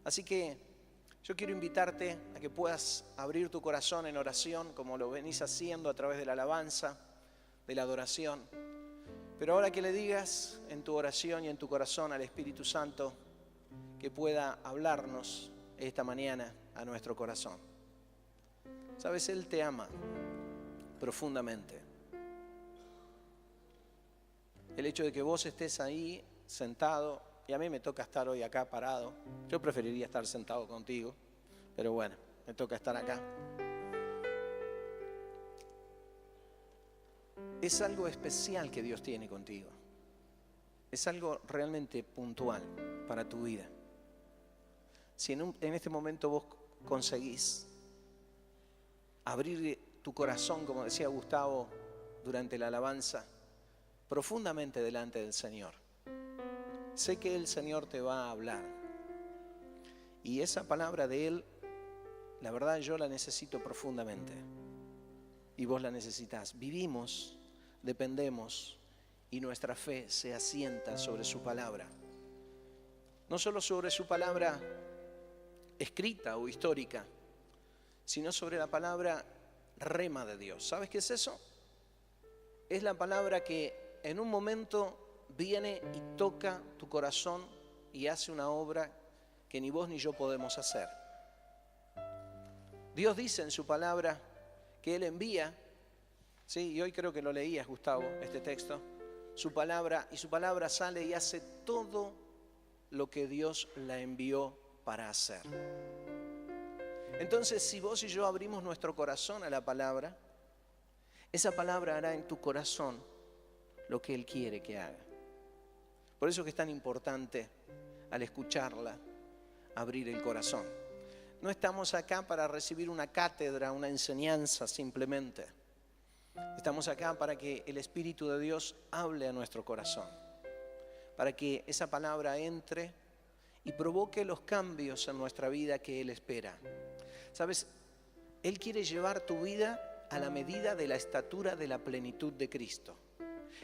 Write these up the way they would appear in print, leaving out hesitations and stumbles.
Así que yo quiero invitarte a que puedas abrir tu corazón en oración, como lo venís haciendo a través de la alabanza, de la adoración. Pero ahora que le digas en tu oración y en tu corazón al Espíritu Santo que pueda hablarnos esta mañana a nuestro corazón. Sabes, Él te ama profundamente. El hecho de que vos estés ahí sentado, y a mí me toca estar hoy acá parado. Yo preferiría estar sentado contigo, pero bueno, me toca estar acá. Es algo especial que Dios tiene contigo. Es algo realmente puntual para tu vida. Si en este momento vos conseguís abrir tu corazón, como decía Gustavo durante la alabanza, profundamente delante del Señor, sé que el Señor te va a hablar. Y esa palabra de Él, la verdad yo la necesito profundamente. Y vos la necesitas. Vivimos, dependemos y nuestra fe se asienta sobre su palabra. No solo sobre su palabra escrita o histórica, sino sobre la palabra rema de Dios. ¿Sabes qué es eso? Es la palabra que en un momento viene y toca tu corazón y hace una obra que ni vos ni yo podemos hacer. Dios dice en su palabra que Él envía, sí, y hoy creo que lo leías, Gustavo, este texto, su palabra, y su palabra sale y hace todo lo que Dios la envió para hacer. Entonces, si vos y yo abrimos nuestro corazón a la palabra, esa palabra hará en tu corazón lo que Él quiere que haga. Por eso es que es tan importante, al escucharla, abrir el corazón. No estamos acá para recibir una cátedra, una enseñanza simplemente. Estamos acá para que el Espíritu de Dios hable a nuestro corazón, para que esa palabra entre y provoque los cambios en nuestra vida que Él espera. ¿Sabes? Él quiere llevar tu vida a la medida de la estatura de la plenitud de Cristo.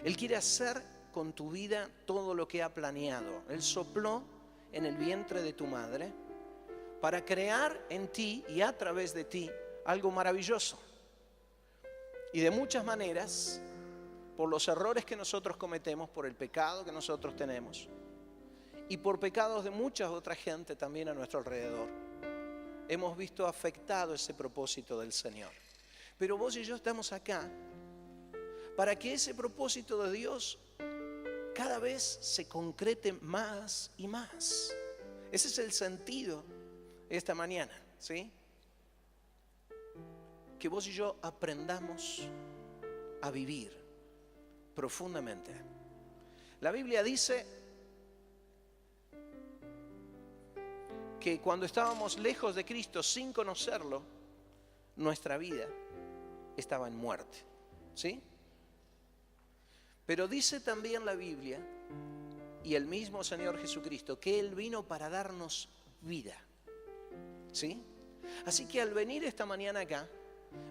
Él quiere hacer con tu vida todo lo que ha planeado. Él sopló en el vientre de tu madre para crear en ti y a través de ti algo maravilloso. Y de muchas maneras, por los errores que nosotros cometemos, por el pecado que nosotros tenemos y por pecados de mucha otra gente también a nuestro alrededor, hemos visto afectado ese propósito del Señor. Pero vos y yo estamos acá para que ese propósito de Dios cada vez se concrete más y más. Ese es el sentido de esta mañana, ¿sí? Que vos y yo aprendamos a vivir profundamente. La Biblia dice que cuando estábamos lejos de Cristo sin conocerlo, nuestra vida estaba en muerte, ¿sí? Pero dice también la Biblia y el mismo Señor Jesucristo que Él vino para darnos vida, ¿sí? Así que al venir esta mañana acá,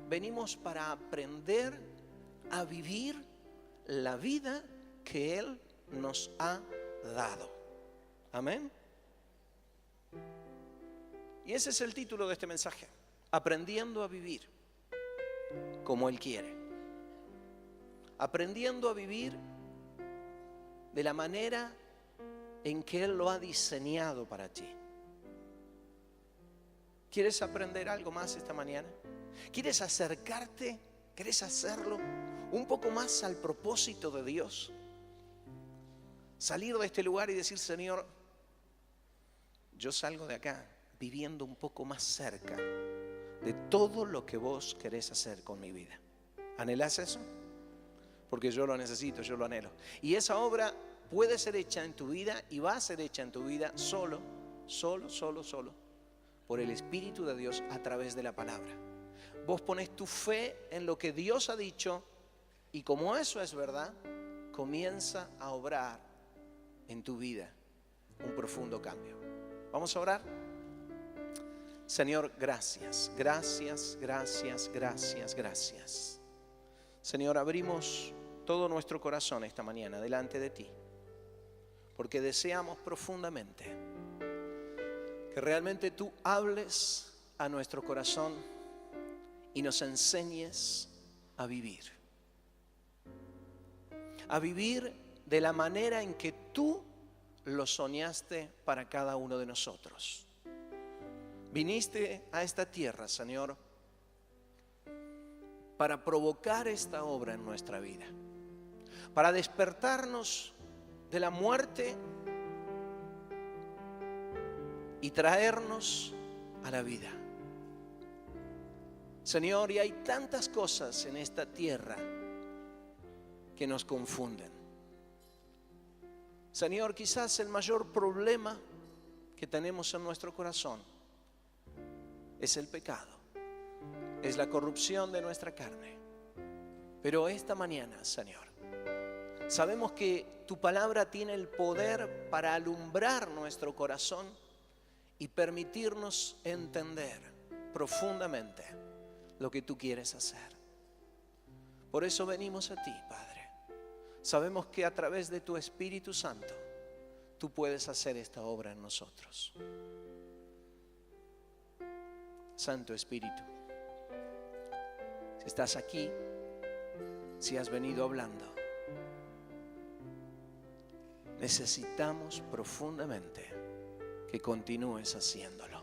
venimos para aprender a vivir la vida que Él nos ha dado. Amén. Y ese es el título de este mensaje: aprendiendo a vivir como Él quiere. Aprendiendo a vivir de la manera en que Él lo ha diseñado para ti. ¿Quieres aprender algo más esta mañana? ¿Quieres acercarte? ¿Quieres hacerlo un poco más al propósito de Dios? Salir de este lugar y decir: Señor, yo salgo de acá viviendo un poco más cerca de todo lo que vos querés hacer con mi vida. ¿Anhelás eso? Porque yo lo necesito, yo lo anhelo. Y esa obra puede ser hecha en tu vida y va a ser hecha en tu vida solo por el Espíritu de Dios a través de la palabra. Vos pones tu fe en lo que Dios ha dicho y como eso es verdad, comienza a obrar en tu vida un profundo cambio. Vamos a orar. Señor, gracias, gracias, gracias, gracias, gracias. Señor, abrimos todo nuestro corazón esta mañana delante de ti, porque deseamos profundamente Que realmente tú hables a nuestro corazón y nos enseñes a vivir. A vivir de la manera en que tú lo soñaste para cada uno de nosotros. Viniste a esta tierra, Señor, para provocar esta obra en nuestra vida, para despertarnos de la muerte y traernos a la vida. Señor, y hay tantas cosas en esta tierra que nos confunden. Señor, quizás el mayor problema que tenemos en nuestro corazón es el pecado, es la corrupción de nuestra carne. Pero esta mañana, Señor, sabemos que tu palabra tiene el poder para alumbrar nuestro corazón y permitirnos entender profundamente lo que tú quieres hacer. Por eso venimos a ti, Padre. Sabemos que a través de tu Espíritu Santo tú puedes hacer esta obra en nosotros. Santo Espíritu, si estás aquí, si has venido hablando, necesitamos profundamente que continúes haciéndolo.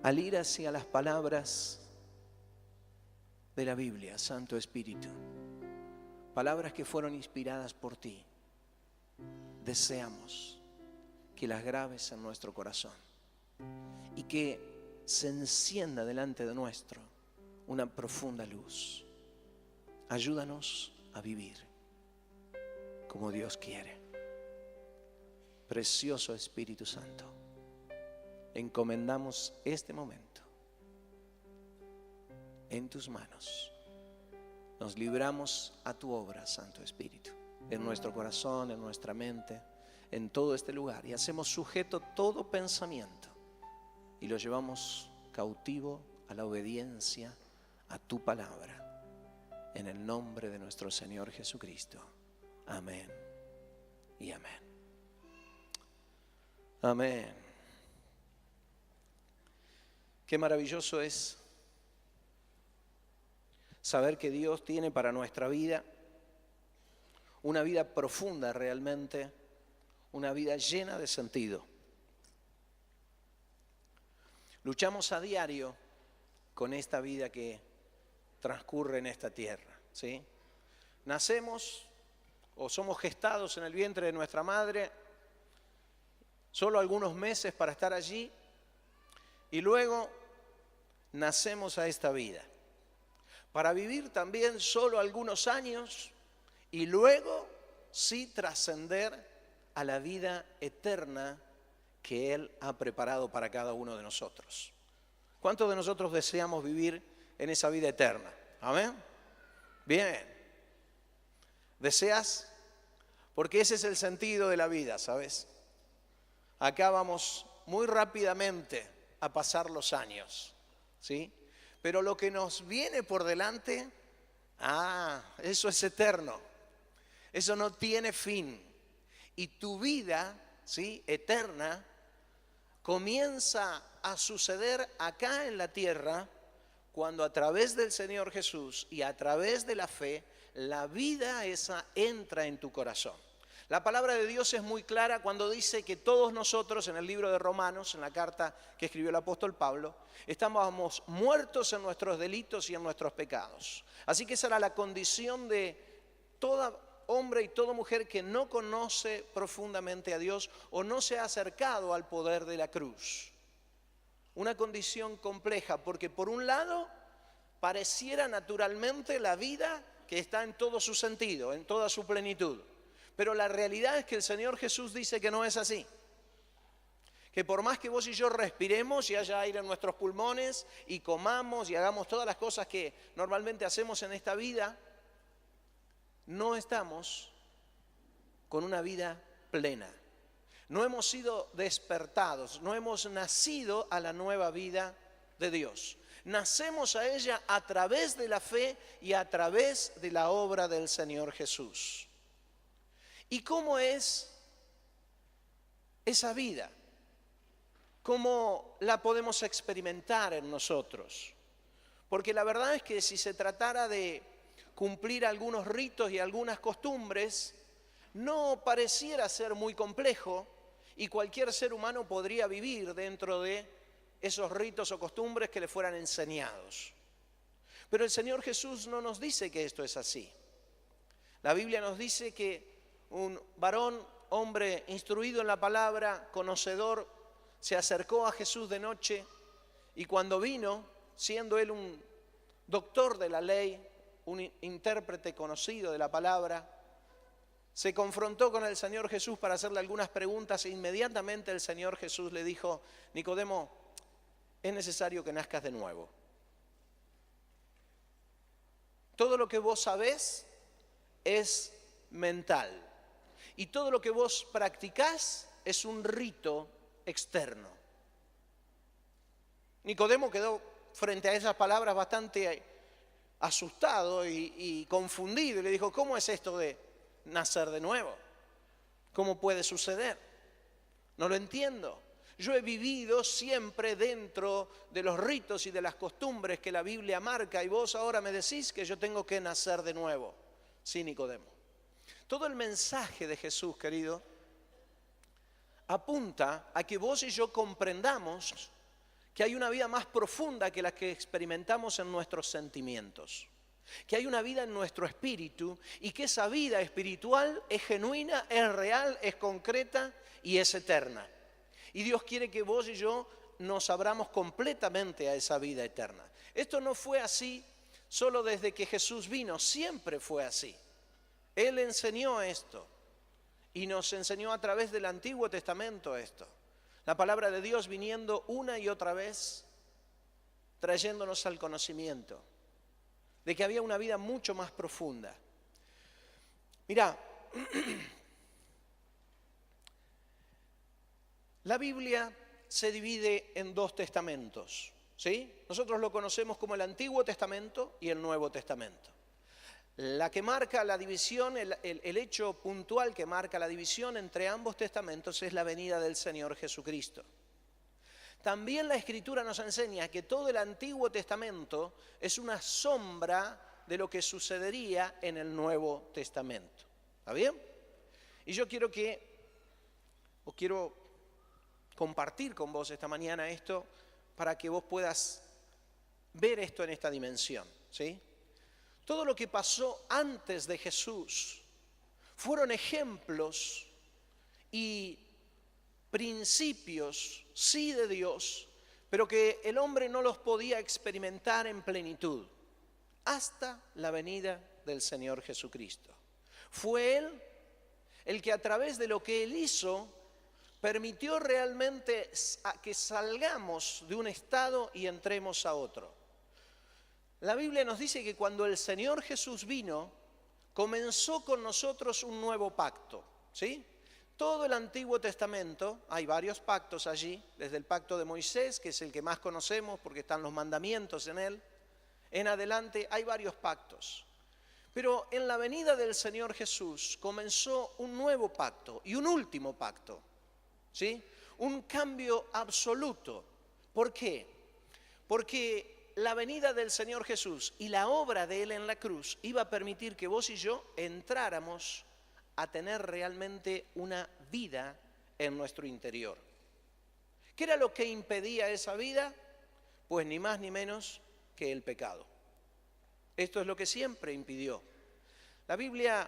Al ir hacia las palabras de la Biblia, Santo Espíritu, palabras que fueron inspiradas por ti, deseamos que las grabes en nuestro corazón y que se encienda delante de nuestro una profunda luz. Ayúdanos a vivir como Dios quiere. Precioso Espíritu Santo, encomendamos este momento en tus manos. Nos libramos a tu obra, Santo Espíritu, en nuestro corazón, en nuestra mente, en todo este lugar, y hacemos sujeto todo pensamiento y lo llevamos cautivo a la obediencia a tu palabra, en el nombre de nuestro Señor Jesucristo. Amén y amén. Amén. Qué maravilloso es saber que Dios tiene para nuestra vida una vida profunda realmente, una vida llena de sentido. Luchamos a diario con esta vida que transcurre en esta tierra, ¿sí? Nacemos o somos gestados en el vientre de nuestra madre, solo algunos meses para estar allí, y luego nacemos a esta vida, para vivir también solo algunos años y luego sí trascender a la vida eterna que Él ha preparado para cada uno de nosotros. ¿Cuántos de nosotros deseamos vivir en esa vida eterna? ¿Amén? Bien. ¿Deseas? Porque ese es el sentido de la vida, ¿sabes? Acá vamos muy rápidamente a pasar los años, ¿sí? Pero lo que nos viene por delante, eso es eterno. Eso no tiene fin. Y tu vida, ¿sí?, eterna, comienza a suceder acá en la tierra cuando a través del Señor Jesús y a través de la fe, la vida esa entra en tu corazón. La palabra de Dios es muy clara cuando dice que todos nosotros, en el libro de Romanos, en la carta que escribió el apóstol Pablo, estábamos muertos en nuestros delitos y en nuestros pecados. Así que esa era la condición de todo hombre y toda mujer que no conoce profundamente a Dios o no se ha acercado al poder de la cruz. Una condición compleja porque por un lado pareciera naturalmente la vida que está en todo su sentido, en toda su plenitud. Pero la realidad es que el Señor Jesús dice que no es así. Que por más que vos y yo respiremos y haya aire en nuestros pulmones y comamos y hagamos todas las cosas que normalmente hacemos en esta vida, no estamos con una vida plena. No hemos sido despertados, no hemos nacido a la nueva vida de Dios. Nacemos a ella a través de la fe y a través de la obra del Señor Jesús. ¿Y cómo es esa vida? ¿cómo la podemos experimentar en nosotros? Porque la verdad es que si se tratara de cumplir algunos ritos y algunas costumbres, no pareciera ser muy complejo y cualquier ser humano podría vivir dentro de esos ritos o costumbres que le fueran enseñados. Pero el Señor Jesús no nos dice que esto es así. La Biblia nos dice que un varón, hombre instruido en la palabra, conocedor, se acercó a Jesús de noche y cuando vino, siendo él un doctor de la ley, un intérprete conocido de la palabra, se confrontó con el Señor Jesús para hacerle algunas preguntas e inmediatamente el Señor Jesús le dijo: Nicodemo, es necesario que nazcas de nuevo. Todo lo que vos sabés es mental y todo lo que vos practicás es un rito externo. Nicodemo quedó frente a esas palabras bastante asustado y confundido y le dijo: ¿cómo es esto de nacer de nuevo? ¿Cómo puede suceder? No lo entiendo. Yo he vivido siempre dentro de los ritos y de las costumbres que la Biblia marca y vos ahora me decís que yo tengo que nacer de nuevo. Sí, Nicodemo. Todo el mensaje de Jesús, querido, apunta a que vos y yo comprendamos que hay una vida más profunda que la que experimentamos en nuestros sentimientos, que hay una vida en nuestro espíritu y que esa vida espiritual es genuina, es real, es concreta y es eterna. Y Dios quiere que vos y yo nos abramos completamente a esa vida eterna. Esto no fue así solo desde que Jesús vino, siempre fue así. Él enseñó esto y nos enseñó a través del Antiguo Testamento esto. La palabra de Dios viniendo una y otra vez, trayéndonos al conocimiento de que había una vida mucho más profunda. Mirá, la Biblia se divide en dos testamentos, ¿sí? Nosotros lo conocemos como el Antiguo Testamento y el Nuevo Testamento. La que marca la división, el hecho puntual que marca la división entre ambos testamentos es la venida del Señor Jesucristo. También la Escritura nos enseña que todo el Antiguo Testamento es una sombra de lo que sucedería en el Nuevo Testamento. ¿Está bien? Y yo quiero compartir con vos esta mañana esto para que vos puedas ver esto en esta dimensión, ¿sí? Todo lo que pasó antes de Jesús fueron ejemplos y principios, sí, de Dios, pero que el hombre no los podía experimentar en plenitud hasta la venida del Señor Jesucristo. Fue Él el que a través de lo que Él hizo permitió realmente que salgamos de un estado y entremos a otro. La Biblia nos dice que cuando el Señor Jesús vino, comenzó con nosotros un nuevo pacto, ¿sí? Todo el Antiguo Testamento, hay varios pactos allí, desde el pacto de Moisés, que es el que más conocemos porque están los mandamientos en él, en adelante hay varios pactos. Pero en la venida del Señor Jesús comenzó un nuevo pacto y un último pacto, ¿sí? Un cambio absoluto. ¿Por qué? Porque la venida del Señor Jesús y la obra de Él en la cruz iba a permitir que vos y yo entráramos a tener realmente una vida en nuestro interior. ¿Qué era lo que impedía esa vida? Pues ni más ni menos que el pecado. Esto es lo que siempre impidió. La Biblia,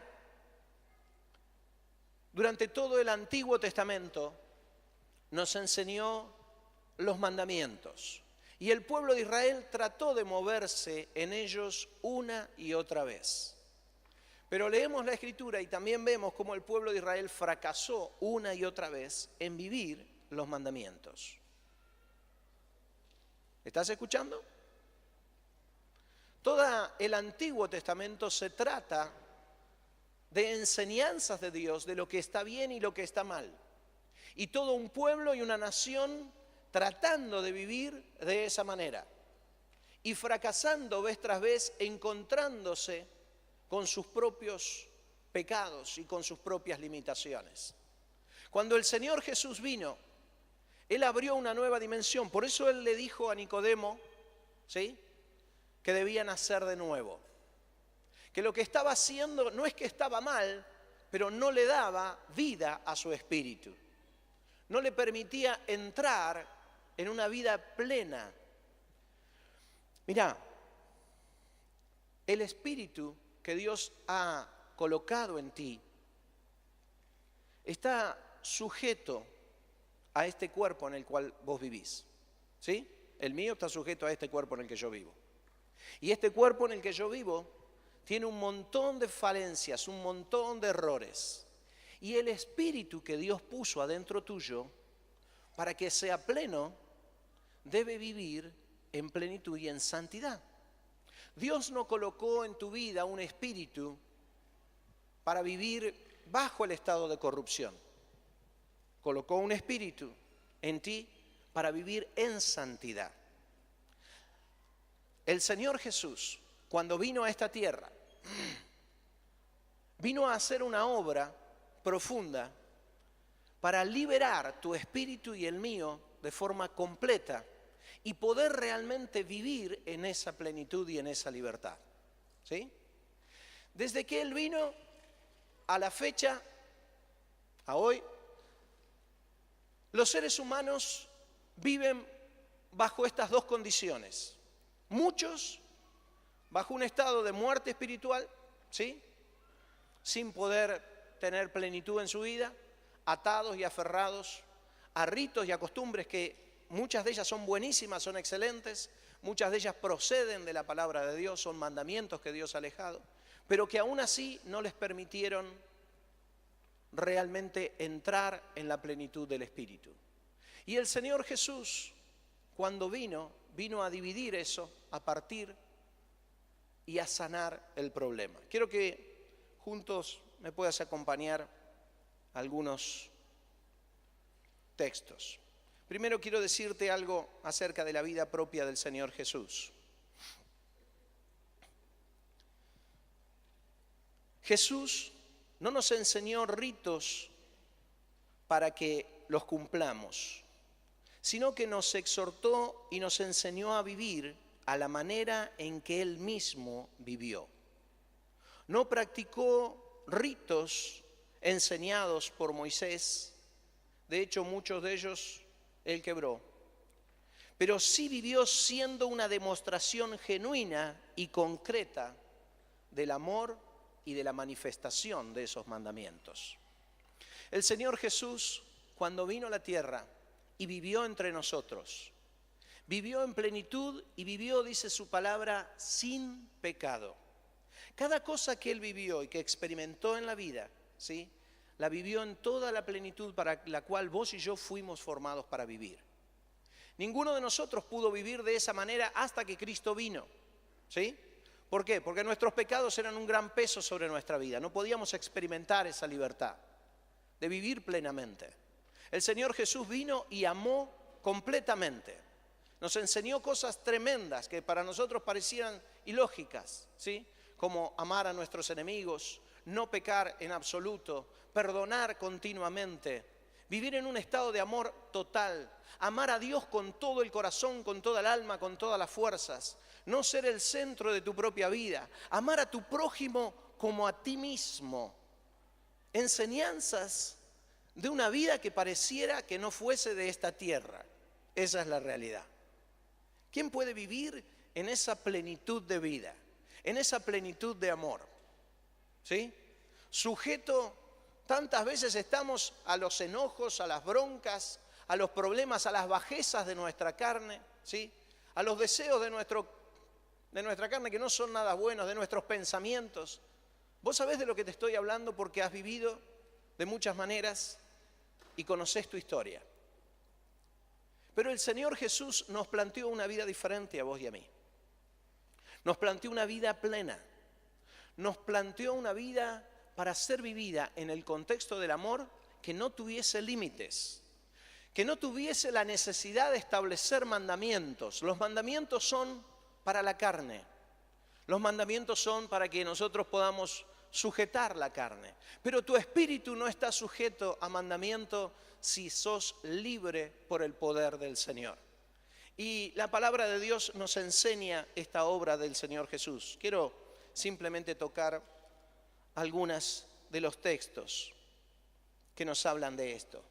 durante todo el Antiguo Testamento, nos enseñó los mandamientos. Y el pueblo de Israel trató de moverse en ellos una y otra vez. Pero leemos la Escritura y también vemos cómo el pueblo de Israel fracasó una y otra vez en vivir los mandamientos. ¿Estás escuchando? Todo el Antiguo Testamento se trata de enseñanzas de Dios, de lo que está bien y lo que está mal. Y todo un pueblo y una nación tratando de vivir de esa manera y fracasando vez tras vez, encontrándose con sus propios pecados y con sus propias limitaciones. Cuando el Señor Jesús vino, Él abrió una nueva dimensión. Por eso Él le dijo a Nicodemo, ¿sí?, que debía nacer de nuevo. Que lo que estaba haciendo no es que estaba mal, pero no le daba vida a su espíritu. No le permitía entrar en una vida plena. Mirá, el espíritu que Dios ha colocado en ti está sujeto a este cuerpo en el cual vos vivís. ¿Sí? El mío está sujeto a este cuerpo en el que yo vivo. Y este cuerpo en el que yo vivo tiene un montón de falencias, un montón de errores. Y el espíritu que Dios puso adentro tuyo, para que sea pleno, debe vivir en plenitud y en santidad. Dios no colocó en tu vida un espíritu para vivir bajo el estado de corrupción. Colocó un espíritu en ti para vivir en santidad. El Señor Jesús, cuando vino a esta tierra, vino a hacer una obra profunda para liberar tu espíritu y el mío de forma completa y poder realmente vivir en esa plenitud y en esa libertad. ¿Sí? Desde que Él vino a la fecha, a hoy, los seres humanos viven bajo estas dos condiciones. Muchos bajo un estado de muerte espiritual, ¿sí?, sin poder tener plenitud en su vida, atados y aferrados a ritos y a costumbres que muchas de ellas son buenísimas, son excelentes, muchas de ellas proceden de la palabra de Dios, son mandamientos que Dios ha alejado, pero que aún así no les permitieron realmente entrar en la plenitud del Espíritu. Y el Señor Jesús, cuando vino a dividir eso, a partir y a sanar el problema. Quiero que juntos me puedas acompañar algunos textos. Primero quiero decirte algo acerca de la vida propia del Señor Jesús. Jesús no nos enseñó ritos para que los cumplamos, sino que nos exhortó y nos enseñó a vivir a la manera en que Él mismo vivió. No practicó ritos enseñados por Moisés, de hecho muchos de ellos Él quebró, pero sí vivió siendo una demostración genuina y concreta del amor y de la manifestación de esos mandamientos. El Señor Jesús, cuando vino a la tierra y vivió entre nosotros, vivió en plenitud y vivió, dice su palabra, sin pecado. Cada cosa que Él vivió y que experimentó en la vida, ¿sí?, la vivió en toda la plenitud para la cual vos y yo fuimos formados para vivir. Ninguno de nosotros pudo vivir de esa manera hasta que Cristo vino, ¿sí? ¿Por qué? Porque nuestros pecados eran un gran peso sobre nuestra vida. No podíamos experimentar esa libertad de vivir plenamente. El Señor Jesús vino y amó completamente. Nos enseñó cosas tremendas que para nosotros parecían ilógicas, ¿sí? Como amar a nuestros enemigos, no pecar en absoluto, perdonar continuamente, vivir en un estado de amor total, amar a Dios con todo el corazón, con toda el alma, con todas las fuerzas, no ser el centro de tu propia vida, amar a tu prójimo como a ti mismo. Enseñanzas de una vida que pareciera que no fuese de esta tierra. Esa es la realidad. ¿Quién puede vivir en esa plenitud de vida, en esa plenitud de amor? ¿Sí? Sujeto, tantas veces estamos a los enojos, a las broncas, a los problemas, a las bajezas de nuestra carne, ¿sí? A los deseos de nuestra carne que no son nada buenos, de nuestros pensamientos. Vos sabés de lo que te estoy hablando porque has vivido de muchas maneras y conocés tu historia. Pero el Señor Jesús nos planteó una vida diferente a vos y a mí. Nos planteó una vida plena. Nos planteó una vida para ser vivida en el contexto del amor que no tuviese límites, que no tuviese la necesidad de establecer mandamientos. Los mandamientos son para la carne. Los mandamientos son para que nosotros podamos sujetar la carne. Pero tu espíritu no está sujeto a mandamiento si sos libre por el poder del Señor. Y la palabra de Dios nos enseña esta obra del Señor Jesús. Quiero simplemente tocar algunos de los textos que nos hablan de esto.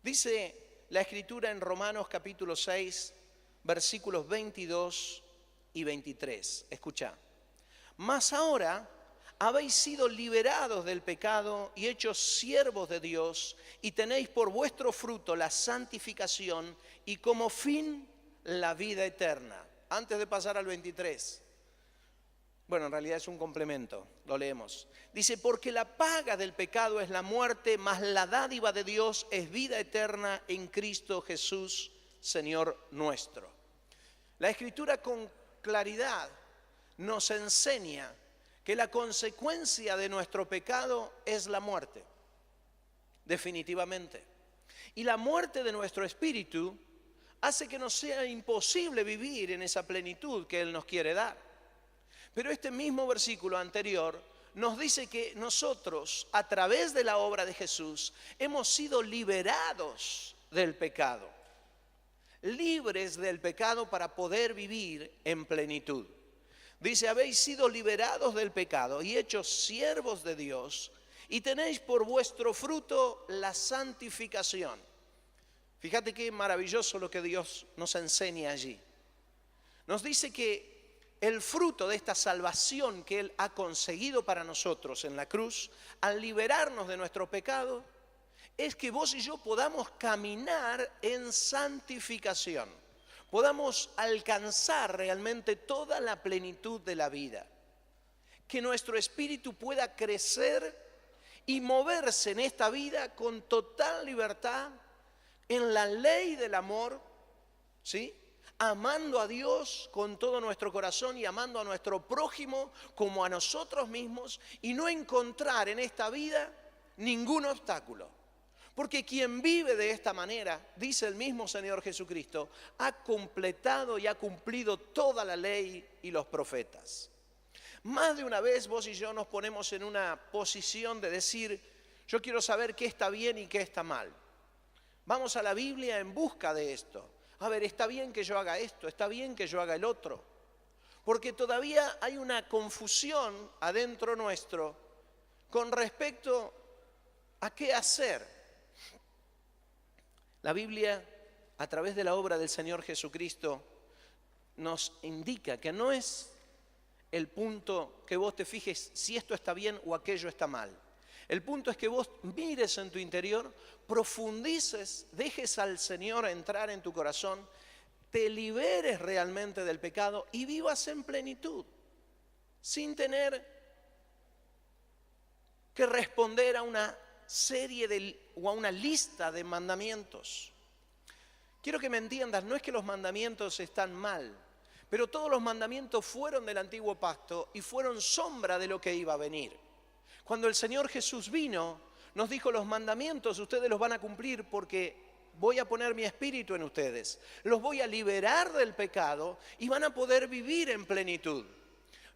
Dice la Escritura en Romanos capítulo 6, versículos 22 y 23. Escucha. Mas ahora habéis sido liberados del pecado y hechos siervos de Dios, y tenéis por vuestro fruto la santificación y como fin la vida eterna. Antes de pasar al 23. Bueno, en realidad es un complemento, lo leemos. Dice, porque la paga del pecado es la muerte, mas la dádiva de Dios es vida eterna en Cristo Jesús, Señor nuestro. La Escritura con claridad nos enseña que la consecuencia de nuestro pecado es la muerte, definitivamente. Y la muerte de nuestro espíritu hace que nos sea imposible vivir en esa plenitud que Él nos quiere dar. Pero este mismo versículo anterior nos dice que nosotros, a través de la obra de Jesús, hemos sido liberados del pecado. Libres del pecado para poder vivir en plenitud. Dice, habéis sido liberados del pecado y hechos siervos de Dios, y tenéis por vuestro fruto la santificación. Fíjate qué maravilloso lo que Dios nos enseña allí. Nos dice que el fruto de esta salvación que Él ha conseguido para nosotros en la cruz, al liberarnos de nuestro pecado, es que vos y yo podamos caminar en santificación, podamos alcanzar realmente toda la plenitud de la vida, que nuestro espíritu pueda crecer y moverse en esta vida con total libertad en la ley del amor, ¿sí? Amando a Dios con todo nuestro corazón y amando a nuestro prójimo como a nosotros mismos, y no encontrar en esta vida ningún obstáculo. Porque quien vive de esta manera, dice el mismo Señor Jesucristo, ha completado y ha cumplido toda la ley y los profetas. Más de una vez vos y yo nos ponemos en una posición de decir, yo quiero saber qué está bien y qué está mal. Vamos a la Biblia en busca de esto. A ver, está bien que yo haga esto, está bien que yo haga el otro. Porque todavía hay una confusión adentro nuestro con respecto a qué hacer. La Biblia, a través de la obra del Señor Jesucristo, nos indica que no es el punto que vos te fijes si esto está bien o aquello está mal. El punto es que vos mires en tu interior, profundices, dejes al Señor entrar en tu corazón, te liberes realmente del pecado y vivas en plenitud, sin tener que responder a una serie o a una lista de mandamientos. Quiero que me entiendas, no es que los mandamientos están mal, pero todos los mandamientos fueron del antiguo pacto y fueron sombra de lo que iba a venir. Cuando el Señor Jesús vino, nos dijo, los mandamientos ustedes los van a cumplir porque voy a poner mi espíritu en ustedes. Los voy a liberar del pecado y van a poder vivir en plenitud.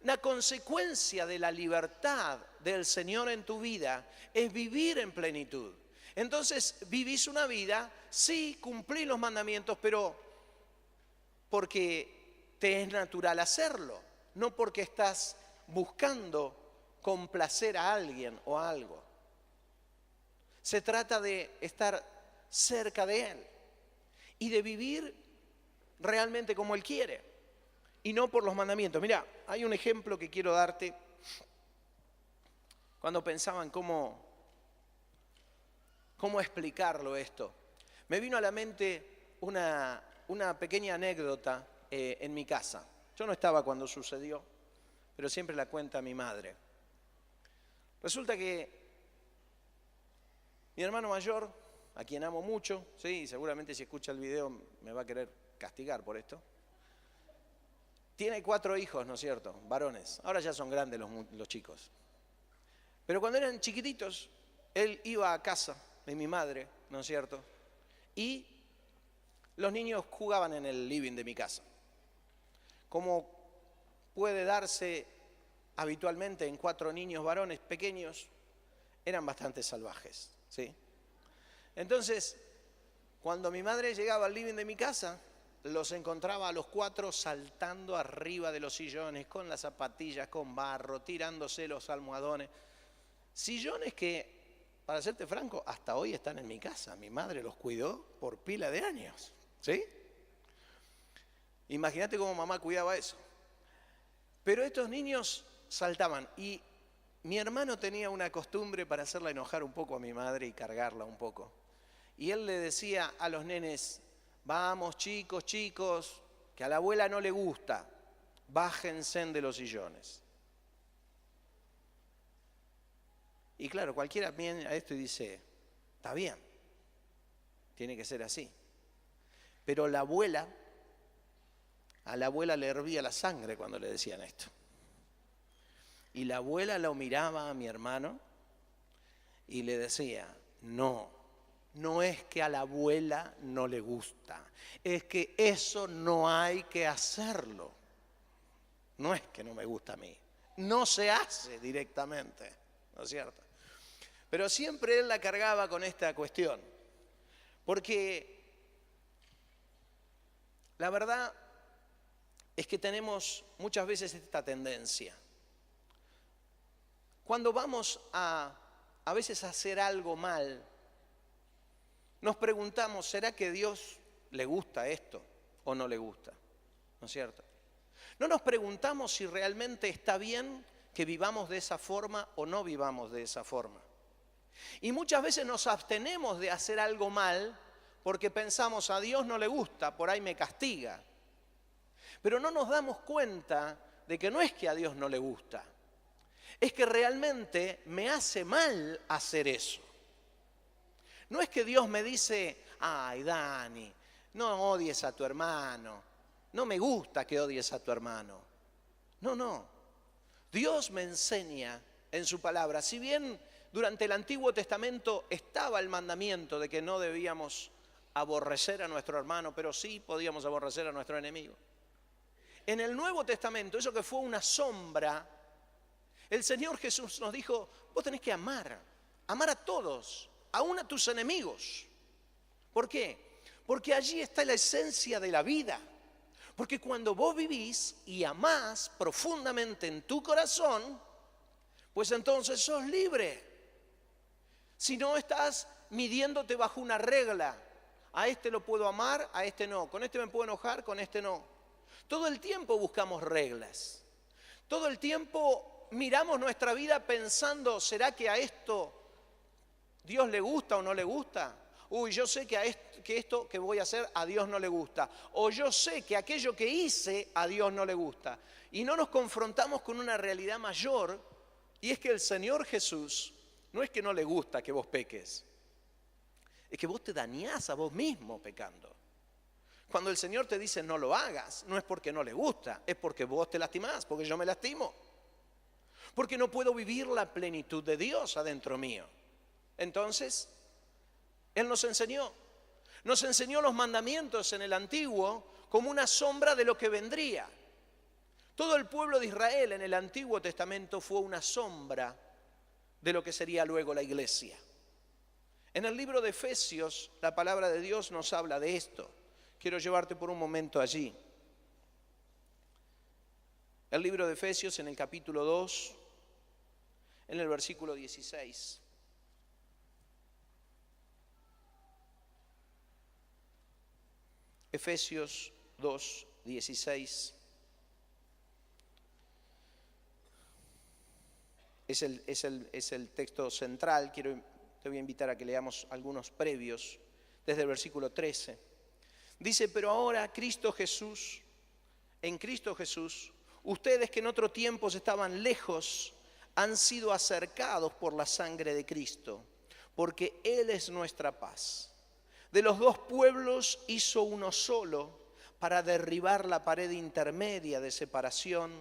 La consecuencia de la libertad del Señor en tu vida es vivir en plenitud. Entonces vivís una vida, sí, cumplís los mandamientos, pero porque te es natural hacerlo, no porque estás buscando complacer a alguien o a algo. Se trata de estar cerca de Él y de vivir realmente como Él quiere y no por los mandamientos. Mira, hay un ejemplo que quiero darte cuando pensaba en cómo explicarlo esto. Me vino a la mente una pequeña anécdota en mi casa. Yo no estaba cuando sucedió, pero siempre la cuenta mi madre. Resulta que mi hermano mayor, a quien amo mucho, sí, seguramente si escucha el video me va a querer castigar por esto, tiene 4 hijos, ¿no es cierto? Varones. Ahora ya son grandes los chicos. Pero cuando eran chiquititos, él iba a casa de mi madre, ¿no es cierto? Y los niños jugaban en el living de mi casa. Como puede darse habitualmente en 4 niños varones pequeños, eran bastante salvajes, ¿sí? Entonces, cuando mi madre llegaba al living de mi casa, los encontraba a los 4 saltando arriba de los sillones, con las zapatillas, con barro, tirándose los almohadones. Sillones que, para serte franco, hasta hoy están en mi casa. Mi madre los cuidó por pila de años, ¿sí? Imagínate cómo mamá cuidaba eso. Pero estos niños saltaban y mi hermano tenía una costumbre para hacerla enojar un poco a mi madre y cargarla un poco. Y él le decía a los nenes: vamos chicos, que a la abuela no le gusta, bájense de los sillones. Y claro, cualquiera viene a esto y dice: está bien, tiene que ser así. Pero a la abuela le hervía la sangre cuando le decían esto. Y la abuela lo miraba a mi hermano y le decía: no es que a la abuela no le gusta, es que eso no hay que hacerlo. No es que no me gusta a mí, no se hace directamente, ¿no es cierto? Pero siempre él la cargaba con esta cuestión, porque la verdad es que tenemos muchas veces esta tendencia. Cuando vamos a veces a hacer algo mal, nos preguntamos: ¿será que a Dios le gusta esto o no le gusta? ¿No es cierto? No nos preguntamos si realmente está bien que vivamos de esa forma o no vivamos de esa forma. Y muchas veces nos abstenemos de hacer algo mal porque pensamos: a Dios no le gusta, por ahí me castiga. Pero no nos damos cuenta de que no es que a Dios no le gusta, es que realmente me hace mal hacer eso. No es que Dios me dice: ay, Dani, no odies a tu hermano, no me gusta que odies a tu hermano. No. Dios me enseña en su palabra, si bien durante el Antiguo Testamento estaba el mandamiento de que no debíamos aborrecer a nuestro hermano, pero sí podíamos aborrecer a nuestro enemigo. En el Nuevo Testamento, eso que fue una sombra, el Señor Jesús nos dijo: vos tenés que amar a todos, aún a tus enemigos. ¿Por qué? Porque allí está la esencia de la vida. Porque cuando vos vivís y amás profundamente en tu corazón, pues entonces sos libre. Si no estás midiéndote bajo una regla: a este lo puedo amar, a este no, con este me puedo enojar, con este no. Todo el tiempo buscamos reglas. Todo el tiempo miramos nuestra vida pensando: ¿será que a esto Dios le gusta o no le gusta? Uy, yo sé que esto que voy a hacer a Dios no le gusta. O yo sé que aquello que hice a Dios no le gusta. Y no nos confrontamos con una realidad mayor, y es que el Señor Jesús no es que no le gusta que vos peques, es que vos te dañás a vos mismo pecando. Cuando el Señor te dice no lo hagas, no es porque no le gusta, es porque vos te lastimás, porque yo me lastimo. Porque no puedo vivir la plenitud de Dios adentro mío. Entonces, Él nos enseñó los mandamientos en el Antiguo como una sombra de lo que vendría. Todo el pueblo de Israel en el Antiguo Testamento fue una sombra de lo que sería luego la iglesia. En el libro de Efesios, la palabra de Dios nos habla de esto. Quiero llevarte por un momento allí. El libro de Efesios en el capítulo 2, en el versículo 16. Efesios 2, 16. Es el texto central. Te voy a invitar a que leamos algunos previos desde el versículo 13. Dice: pero ahora en Cristo Jesús, ustedes que en otro tiempo estaban lejos, han sido acercados por la sangre de Cristo, porque Él es nuestra paz. De los dos pueblos hizo uno solo para derribar la pared intermedia de separación,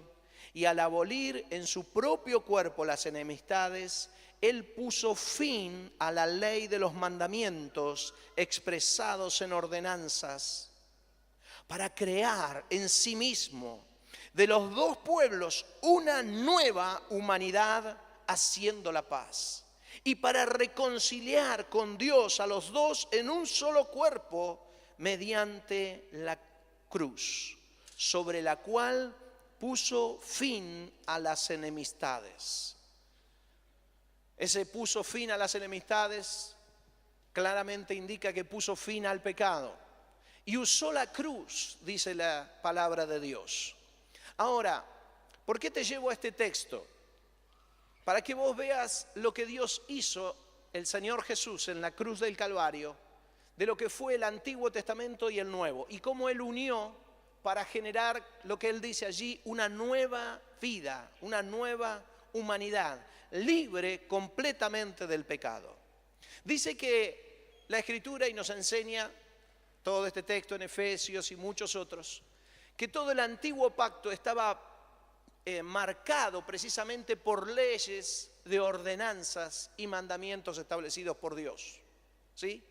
y al abolir en su propio cuerpo las enemistades, Él puso fin a la ley de los mandamientos expresados en ordenanzas, para crear en sí mismo de los dos pueblos una nueva humanidad haciendo la paz. Y para reconciliar con Dios a los dos en un solo cuerpo mediante la cruz, sobre la cual puso fin a las enemistades. Ese puso fin a las enemistades claramente indica que puso fin al pecado. Y usó la cruz, dice la palabra de Dios. Ahora, ¿por qué te llevo a este texto? Para que vos veas lo que Dios hizo, el Señor Jesús, en la cruz del Calvario, de lo que fue el Antiguo Testamento y el Nuevo, y cómo Él unió para generar lo que Él dice allí, una nueva vida, una nueva humanidad, libre completamente del pecado. Dice que la Escritura, y nos enseña todo este texto en Efesios y muchos otros, que todo el antiguo pacto estaba marcado precisamente por leyes de ordenanzas y mandamientos establecidos por Dios. ¿Sí?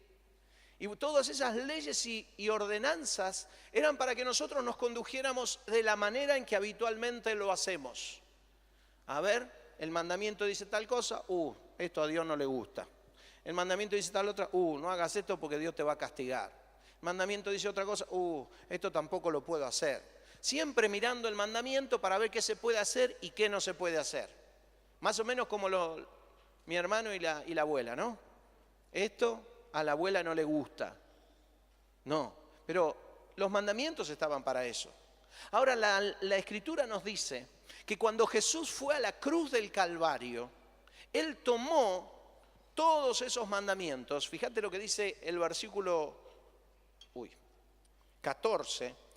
Y todas esas leyes y ordenanzas eran para que nosotros nos condujéramos de la manera en que habitualmente lo hacemos. A ver, el mandamiento dice tal cosa, esto a Dios no le gusta. El mandamiento dice tal otra, no hagas esto porque Dios te va a castigar. El mandamiento dice otra cosa, esto tampoco lo puedo hacer. Siempre mirando el mandamiento para ver qué se puede hacer y qué no se puede hacer. Más o menos como mi hermano y la abuela, ¿no? Esto a la abuela no le gusta. No, pero los mandamientos estaban para eso. Ahora la Escritura nos dice que cuando Jesús fue a la cruz del Calvario, Él tomó todos esos mandamientos. Fíjate lo que dice el versículo 14.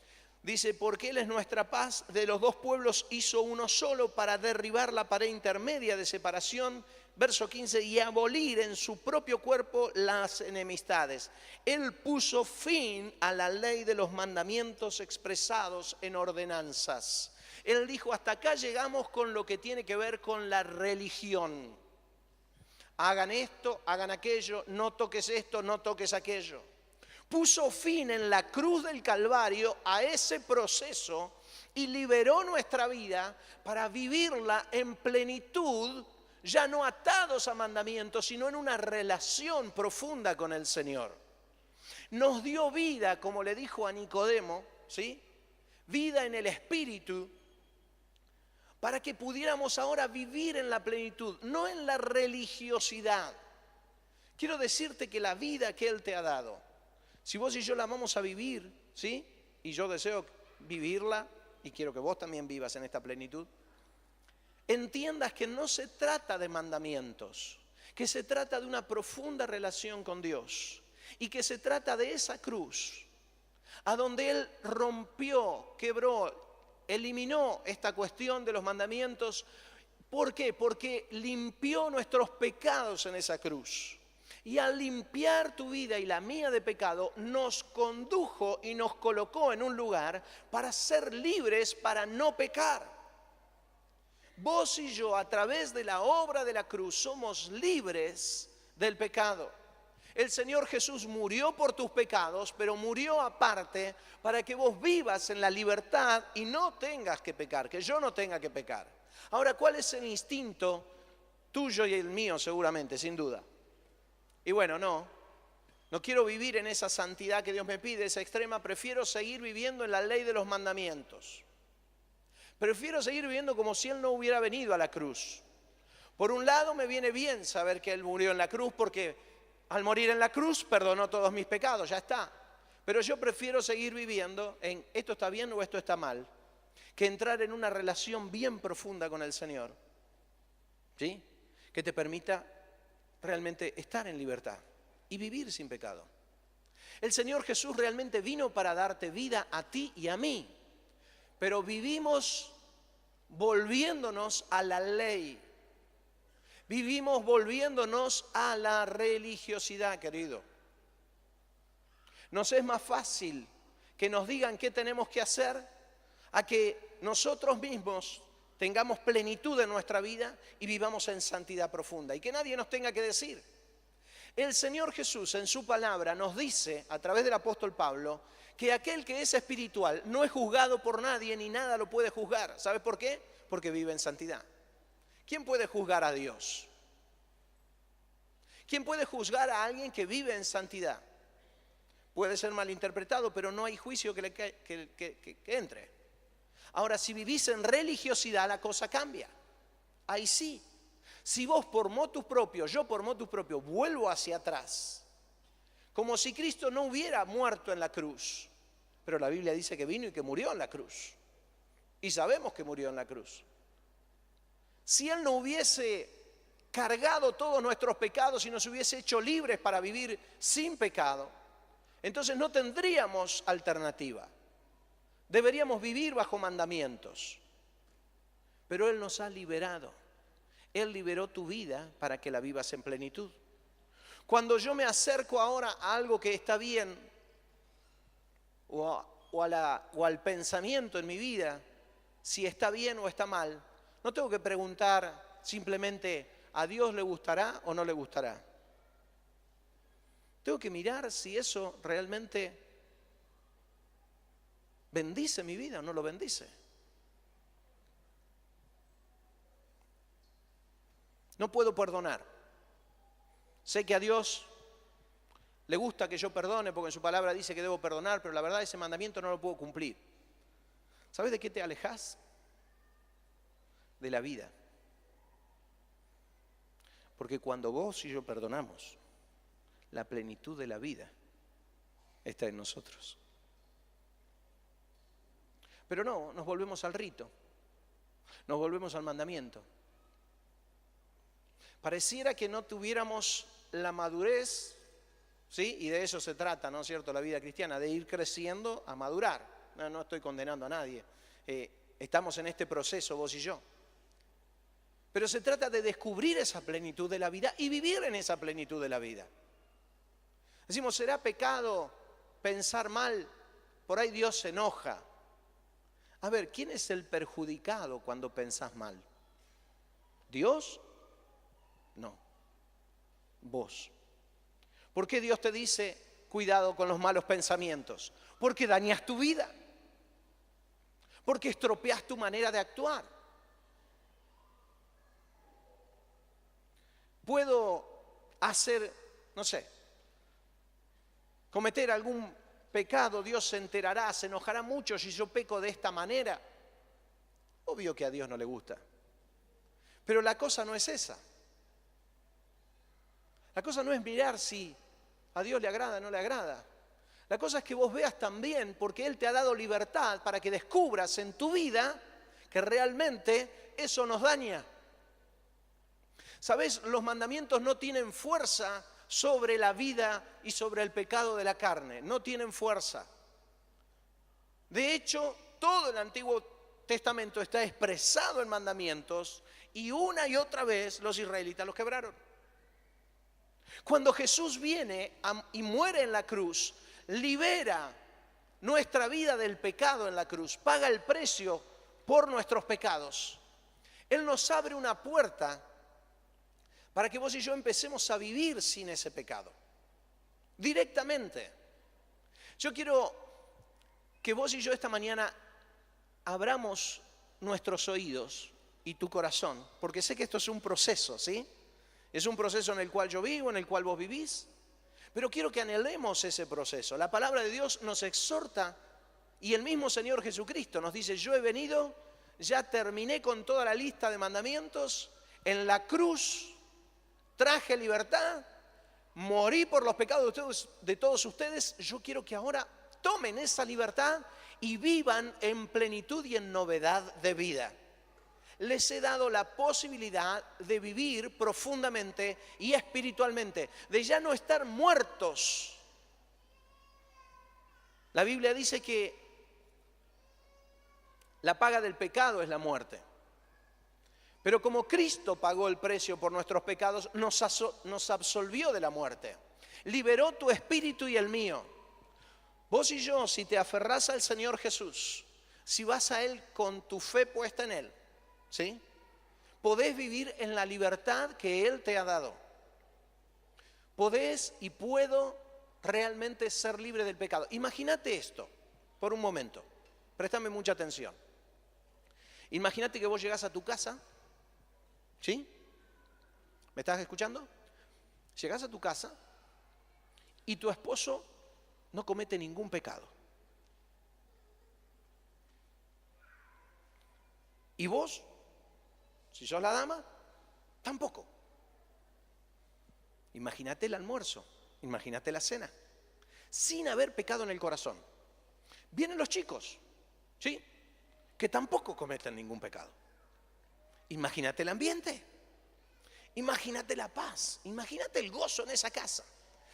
Dice, porque Él es nuestra paz, de los dos pueblos hizo uno solo para derribar la pared intermedia de separación. Verso 15, y abolir en su propio cuerpo las enemistades. Él puso fin a la ley de los mandamientos expresados en ordenanzas. Él dijo, hasta acá llegamos con lo que tiene que ver con la religión. Hagan esto, hagan aquello, no toques esto, no toques aquello. Puso fin en la cruz del Calvario a ese proceso y liberó nuestra vida para vivirla en plenitud, ya no atados a mandamientos, sino en una relación profunda con el Señor. Nos dio vida, como le dijo a Nicodemo, ¿sí? Vida en el Espíritu, para que pudiéramos ahora vivir en la plenitud, no en la religiosidad. Quiero decirte que la vida que Él te ha dado, si vos y yo la vamos a vivir, ¿sí? Y yo deseo vivirla, y quiero que vos también vivas en esta plenitud, entiendas que no se trata de mandamientos, que se trata de una profunda relación con Dios, y que se trata de esa cruz, a donde Él rompió, quebró, eliminó esta cuestión de los mandamientos. ¿Por qué? Porque limpió nuestros pecados en esa cruz. Y al limpiar tu vida y la mía de pecado, nos condujo y nos colocó en un lugar para ser libres, para no pecar. Vos y yo, a través de la obra de la cruz, somos libres del pecado. El Señor Jesús murió por tus pecados, pero murió aparte para que vos vivas en la libertad y no tengas que pecar, que yo no tenga que pecar. Ahora, ¿cuál es el instinto tuyo y el mío seguramente, sin duda? Y bueno, no quiero vivir en esa santidad que Dios me pide, esa extrema. Prefiero seguir viviendo en la ley de los mandamientos. Prefiero seguir viviendo como si Él no hubiera venido a la cruz. Por un lado me viene bien saber que Él murió en la cruz, porque al morir en la cruz perdonó todos mis pecados, ya está. Pero yo prefiero seguir viviendo en esto está bien o esto está mal, que entrar en una relación bien profunda con el Señor, ¿sí? Que te permita realmente estar en libertad y vivir sin pecado. El Señor Jesús realmente vino para darte vida a ti y a mí, pero vivimos volviéndonos a la ley, vivimos volviéndonos a la religiosidad, querido. Nos es más fácil que nos digan qué tenemos que hacer a que nosotros mismos tengamos plenitud en nuestra vida y vivamos en santidad profunda y que nadie nos tenga que decir. El Señor Jesús en su palabra nos dice, a través del apóstol Pablo, que aquel que es espiritual no es juzgado por nadie ni nada lo puede juzgar. ¿Sabes por qué? Porque vive en santidad. ¿Quién puede juzgar a Dios? ¿Quién puede juzgar a alguien que vive en santidad? Puede ser malinterpretado, pero no hay juicio que entre. Ahora, si vivís en religiosidad, la cosa cambia. Ahí sí. Si vos por motus propios, yo por motus propios, vuelvo hacia atrás, como si Cristo no hubiera muerto en la cruz. Pero la Biblia dice que vino y que murió en la cruz. Y sabemos que murió en la cruz. Si Él no hubiese cargado todos nuestros pecados y nos hubiese hecho libres para vivir sin pecado, entonces no tendríamos alternativa. Deberíamos vivir bajo mandamientos. Pero Él nos ha liberado. Él liberó tu vida para que la vivas en plenitud. Cuando yo me acerco ahora a algo que está bien o al pensamiento en mi vida, si está bien o está mal, no tengo que preguntar simplemente ¿a Dios le gustará o no le gustará? Tengo que mirar si eso realmente bendice mi vida o no lo bendice. No puedo perdonar. Sé que a Dios le gusta que yo perdone porque en su palabra dice que debo perdonar, pero la verdad ese mandamiento no lo puedo cumplir. ¿Sabes de qué te alejas? De la vida. Porque cuando vos y yo perdonamos, la plenitud de la vida está en nosotros. Pero no, nos volvemos al rito, nos volvemos al mandamiento. Pareciera que no tuviéramos la madurez, ¿sí? Y de eso se trata, ¿no es cierto?, la vida cristiana, de ir creciendo a madurar. No estoy condenando a nadie. Estamos en este proceso, vos y yo. Pero se trata de descubrir esa plenitud de la vida y vivir en esa plenitud de la vida. Decimos, ¿será pecado pensar mal? Por ahí Dios se enoja. A ver, ¿quién es el perjudicado cuando pensás mal? ¿Dios? No, vos. ¿Por qué Dios te dice cuidado con los malos pensamientos? Porque dañas tu vida, porque estropeas tu manera de actuar. Puedo hacer, no sé, cometer algún pecado, Dios se enterará, se enojará mucho si yo peco de esta manera. Obvio que a Dios no le gusta, pero la cosa no es esa. La cosa no es mirar si a Dios le agrada o no le agrada. La cosa es que vos veas también, porque Él te ha dado libertad para que descubras en tu vida que realmente eso nos daña. ¿Sabés? Los mandamientos no tienen fuerza sobre la vida y sobre el pecado de la carne. No tienen fuerza. De hecho, todo el Antiguo Testamento está expresado en mandamientos y una y otra vez los israelitas los quebraron. Cuando Jesús viene y muere en la cruz, libera nuestra vida del pecado en la cruz, paga el precio por nuestros pecados. Él nos abre una puerta para que vos y yo empecemos a vivir sin ese pecado, directamente. Yo quiero que vos y yo esta mañana abramos nuestros oídos y tu corazón, porque sé que esto es un proceso, ¿sí? Es un proceso en el cual yo vivo, en el cual vos vivís, pero quiero que anhelemos ese proceso. La palabra de Dios nos exhorta y el mismo Señor Jesucristo nos dice, yo he venido, ya terminé con toda la lista de mandamientos, en la cruz traje libertad, morí por los pecados de todos ustedes, yo quiero que ahora tomen esa libertad y vivan en plenitud y en novedad de vida. Les he dado la posibilidad de vivir profundamente y espiritualmente, de ya no estar muertos. La Biblia dice que la paga del pecado es la muerte. Pero como Cristo pagó el precio por nuestros pecados, nos absolvió de la muerte. Liberó tu espíritu y el mío. Vos y yo, si te aferrás al Señor Jesús, si vas a Él con tu fe puesta en Él, ¿sí?, podés vivir en la libertad que Él te ha dado. Podés y puedo realmente ser libre del pecado. Imagínate esto, por un momento. Préstame mucha atención. Imagínate que vos llegás a tu casa, ¿sí? ¿Me estás escuchando? Llegás a tu casa y tu esposo no comete ningún pecado. Y vos, si sos la dama, tampoco. Imagínate el almuerzo, imagínate la cena, sin haber pecado en el corazón. Vienen los chicos, ¿sí? Que tampoco cometen ningún pecado. Imagínate el ambiente, imagínate la paz, imagínate el gozo en esa casa.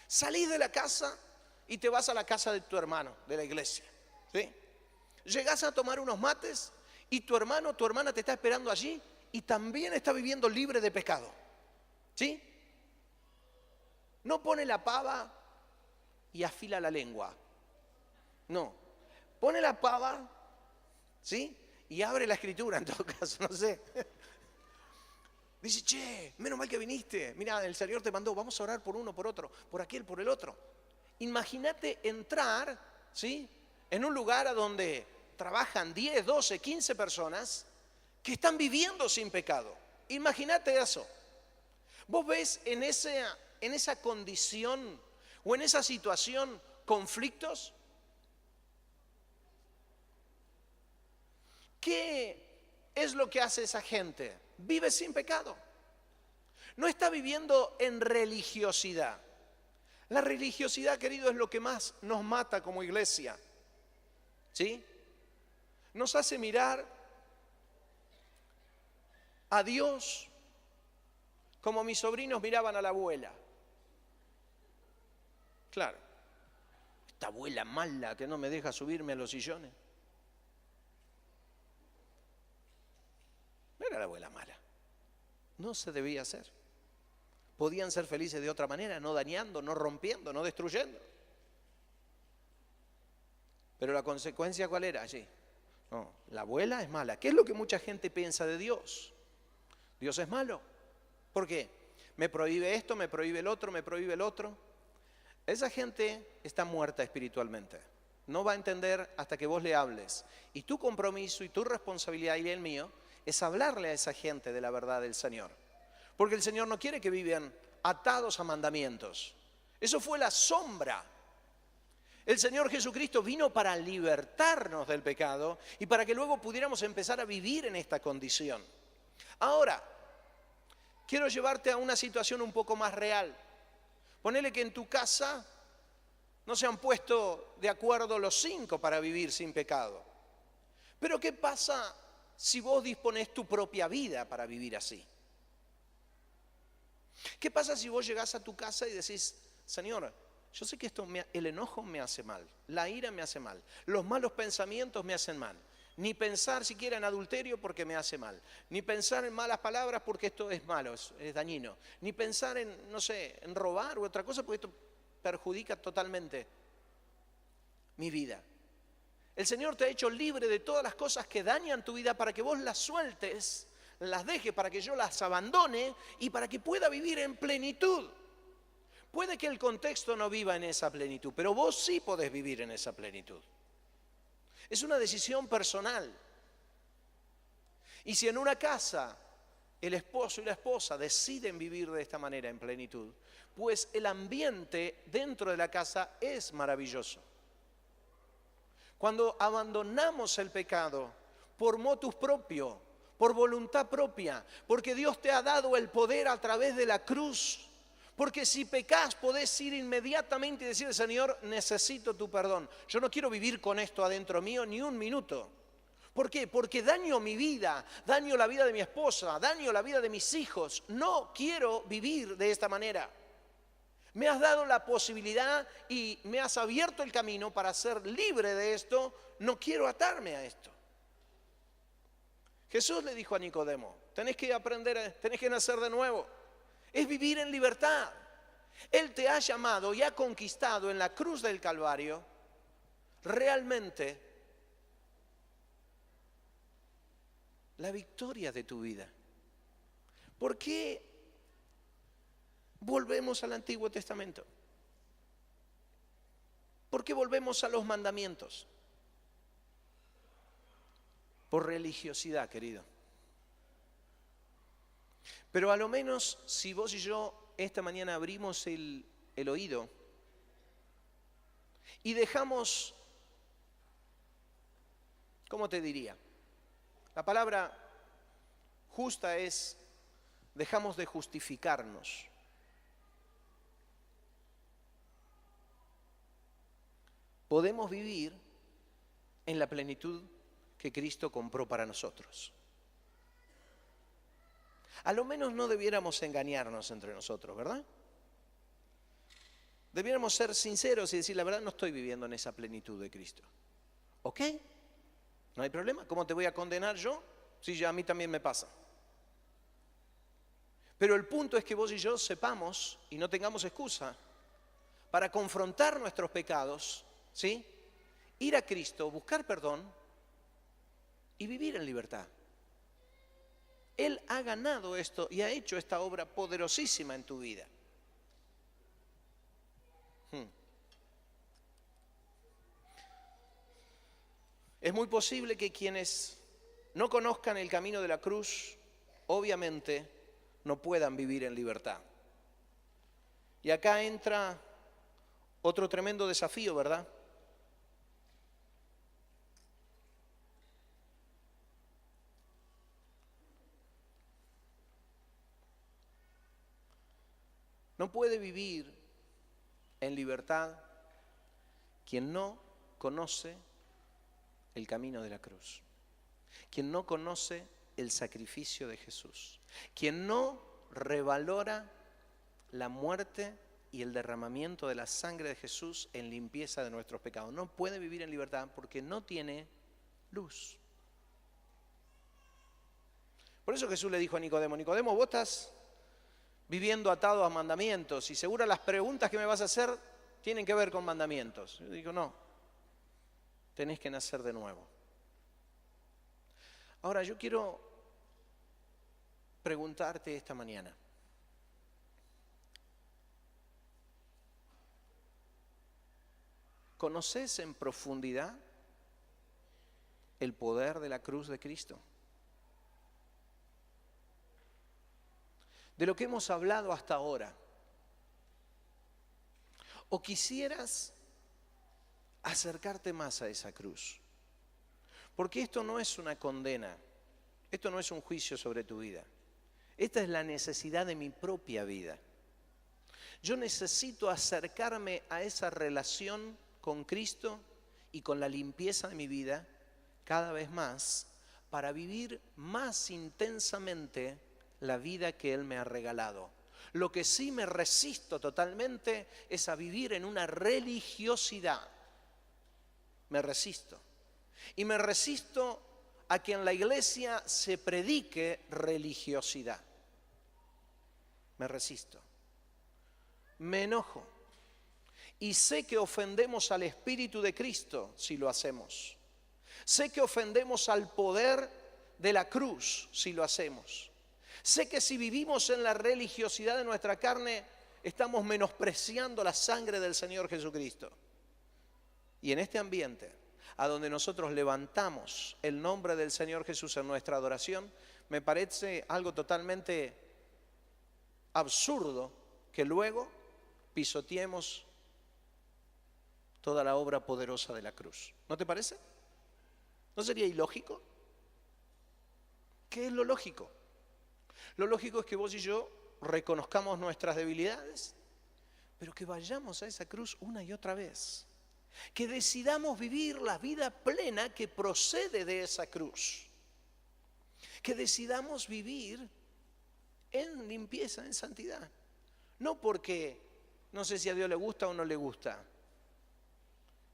Salís de la casa y te vas a la casa de tu hermano, de la iglesia, ¿sí? Llegás a tomar unos mates y tu hermano, tu hermana te está esperando allí y también está viviendo libre de pecado, ¿sí? No pone la pava y afila la lengua. No. Pone la pava, ¿sí? Y abre la escritura en todo caso, no sé. Dice, che, menos mal que viniste. Mira, el Señor te mandó, vamos a orar por uno, por otro, por aquel, por el otro. Imagínate entrar, ¿sí? En un lugar a donde trabajan 10, 12, 15 personas que están viviendo sin pecado. Imagínate eso. Vos ves en esa condición o en esa situación conflictos. ¿Qué es lo que hace esa gente? Vive sin pecado. No está viviendo en religiosidad. La religiosidad, querido, es lo que más nos mata como iglesia. ¿Sí? Nos hace mirar a Dios como mis sobrinos miraban a la abuela. Claro, esta abuela mala que no me deja subirme a los sillones. No era la abuela mala. No se debía hacer. Podían ser felices de otra manera, no dañando, no rompiendo, no destruyendo. Pero la consecuencia, ¿cuál era allí? No, la abuela es mala. ¿Qué es lo que mucha gente piensa de Dios? Dios es malo. ¿Por qué? Me prohíbe esto, me prohíbe el otro, me prohíbe el otro. Esa gente está muerta espiritualmente. No va a entender hasta que vos le hables. Y tu compromiso y tu responsabilidad y el mío es hablarle a esa gente de la verdad del Señor. Porque el Señor no quiere que vivan atados a mandamientos. Eso fue la sombra. El Señor Jesucristo vino para libertarnos del pecado y para que luego pudiéramos empezar a vivir en esta condición. Ahora, quiero llevarte a una situación un poco más real. Ponele que en tu casa no se han puesto de acuerdo los 5 para vivir sin pecado. Pero ¿qué pasa si vos disponés tu propia vida para vivir así? ¿Qué pasa si vos llegás a tu casa y decís, Señor, yo sé que el enojo me hace mal, la ira me hace mal, los malos pensamientos me hacen mal, ni pensar siquiera en adulterio porque me hace mal, ni pensar en malas palabras porque esto es malo, es dañino, ni pensar en, no sé, en robar u otra cosa porque esto perjudica totalmente mi vida. El Señor te ha hecho libre de todas las cosas que dañan tu vida para que vos las sueltes, las dejes, para que yo las abandone y para que pueda vivir en plenitud. Puede que el contexto no viva en esa plenitud, pero vos sí podés vivir en esa plenitud. Es una decisión personal. Y si en una casa el esposo y la esposa deciden vivir de esta manera en plenitud, pues el ambiente dentro de la casa es maravilloso. Cuando abandonamos el pecado por motus propio, por voluntad propia, porque Dios te ha dado el poder a través de la cruz. Porque si pecás podés ir inmediatamente y decir, Señor, necesito tu perdón. Yo no quiero vivir con esto adentro mío ni un minuto. ¿Por qué? Porque daño mi vida, daño la vida de mi esposa, daño la vida de mis hijos. No quiero vivir de esta manera. Me has dado la posibilidad y me has abierto el camino para ser libre de esto. No quiero atarme a esto. Jesús le dijo a Nicodemo, tenés que aprender, tenés que nacer de nuevo. Es vivir en libertad. Él te ha llamado y ha conquistado en la cruz del Calvario realmente la victoria de tu vida. ¿Por qué volvemos al Antiguo Testamento? ¿Por qué volvemos a los mandamientos? Por religiosidad, querido. Pero a lo menos si vos y yo esta mañana abrimos el oído y dejamos, ¿cómo te diría? La palabra justa es, dejamos de justificarnos. Podemos vivir en la plenitud que Cristo compró para nosotros. A lo menos no debiéramos engañarnos entre nosotros, ¿verdad? Debiéramos ser sinceros y decir, la verdad, no estoy viviendo en esa plenitud de Cristo. ¿Ok? No hay problema. ¿Cómo te voy a condenar yo? Si ya a mí también me pasa. Pero el punto es que vos y yo sepamos y no tengamos excusa para confrontar nuestros pecados, ¿sí? Ir a Cristo, buscar perdón y vivir en libertad. Él ha ganado esto y ha hecho esta obra poderosísima en tu vida. Es muy posible que quienes no conozcan el camino de la cruz, obviamente, no puedan vivir en libertad. Y acá entra otro tremendo desafío, ¿verdad? No puede vivir en libertad quien no conoce el camino de la cruz, quien no conoce el sacrificio de Jesús, quien no revalora la muerte y el derramamiento de la sangre de Jesús en limpieza de nuestros pecados. No puede vivir en libertad porque no tiene luz. Por eso Jesús le dijo a Nicodemo, Nicodemo, vos estás viviendo atado a mandamientos y seguro las preguntas que me vas a hacer tienen que ver con mandamientos. Yo digo, no, tenés que nacer de nuevo. Ahora yo quiero preguntarte esta mañana, ¿conoces en profundidad el poder de la cruz de Cristo? De lo que hemos hablado hasta ahora. ¿O quisieras acercarte más a esa cruz? Porque esto no es una condena, esto no es un juicio sobre tu vida. Esta es la necesidad de mi propia vida. Yo necesito acercarme a esa relación con Cristo y con la limpieza de mi vida cada vez más para vivir más intensamente la vida que Él me ha regalado. Lo que sí me resisto totalmente es a vivir en una religiosidad. Me resisto. Y me resisto a que en la iglesia se predique religiosidad. Me resisto. Me enojo. Y sé que ofendemos al Espíritu de Cristo si lo hacemos. Sé que ofendemos al poder de la cruz si lo hacemos. Sé que si vivimos en la religiosidad de nuestra carne, estamos menospreciando la sangre del Señor Jesucristo. Y en este ambiente, a donde nosotros levantamos el nombre del Señor Jesús en nuestra adoración, me parece algo totalmente absurdo que luego pisoteemos toda la obra poderosa de la cruz. ¿No te parece? ¿No sería ilógico? ¿Qué es lo lógico? Lo lógico es que vos y yo reconozcamos nuestras debilidades, pero que vayamos a esa cruz una y otra vez. Que decidamos vivir la vida plena que procede de esa cruz. Que decidamos vivir en limpieza, en santidad. No porque no sé si a Dios le gusta o no le gusta,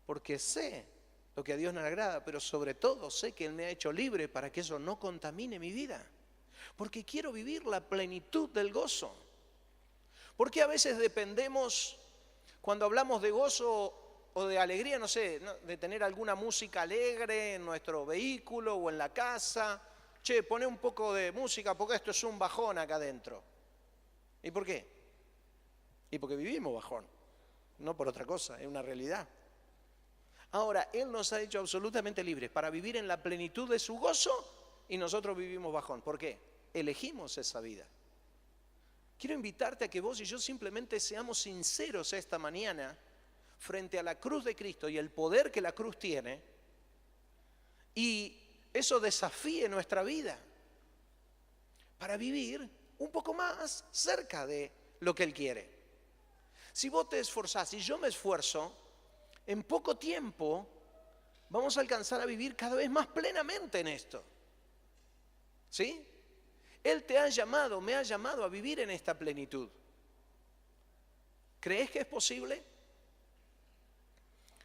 porque sé lo que a Dios no le agrada, pero sobre todo sé que Él me ha hecho libre para que eso no contamine mi vida. Porque quiero vivir la plenitud del gozo. Porque a veces dependemos, cuando hablamos de gozo o de alegría, no sé, de tener alguna música alegre en nuestro vehículo o en la casa. Che, poné un poco de música porque esto es un bajón acá adentro. ¿Y por qué? Y porque vivimos bajón, no por otra cosa, es una realidad. Ahora, Él nos ha hecho absolutamente libres para vivir en la plenitud de su gozo y nosotros vivimos bajón. ¿Por qué? Elegimos esa vida. Quiero invitarte a que vos y yo simplemente seamos sinceros esta mañana frente a la cruz de Cristo y el poder que la cruz tiene, y eso desafíe nuestra vida para vivir un poco más cerca de lo que Él quiere. Si vos te esforzás y yo me esfuerzo, en poco tiempo vamos a alcanzar a vivir cada vez más plenamente en esto. ¿Sí? Él te ha llamado, me ha llamado a vivir en esta plenitud. ¿Crees que es posible?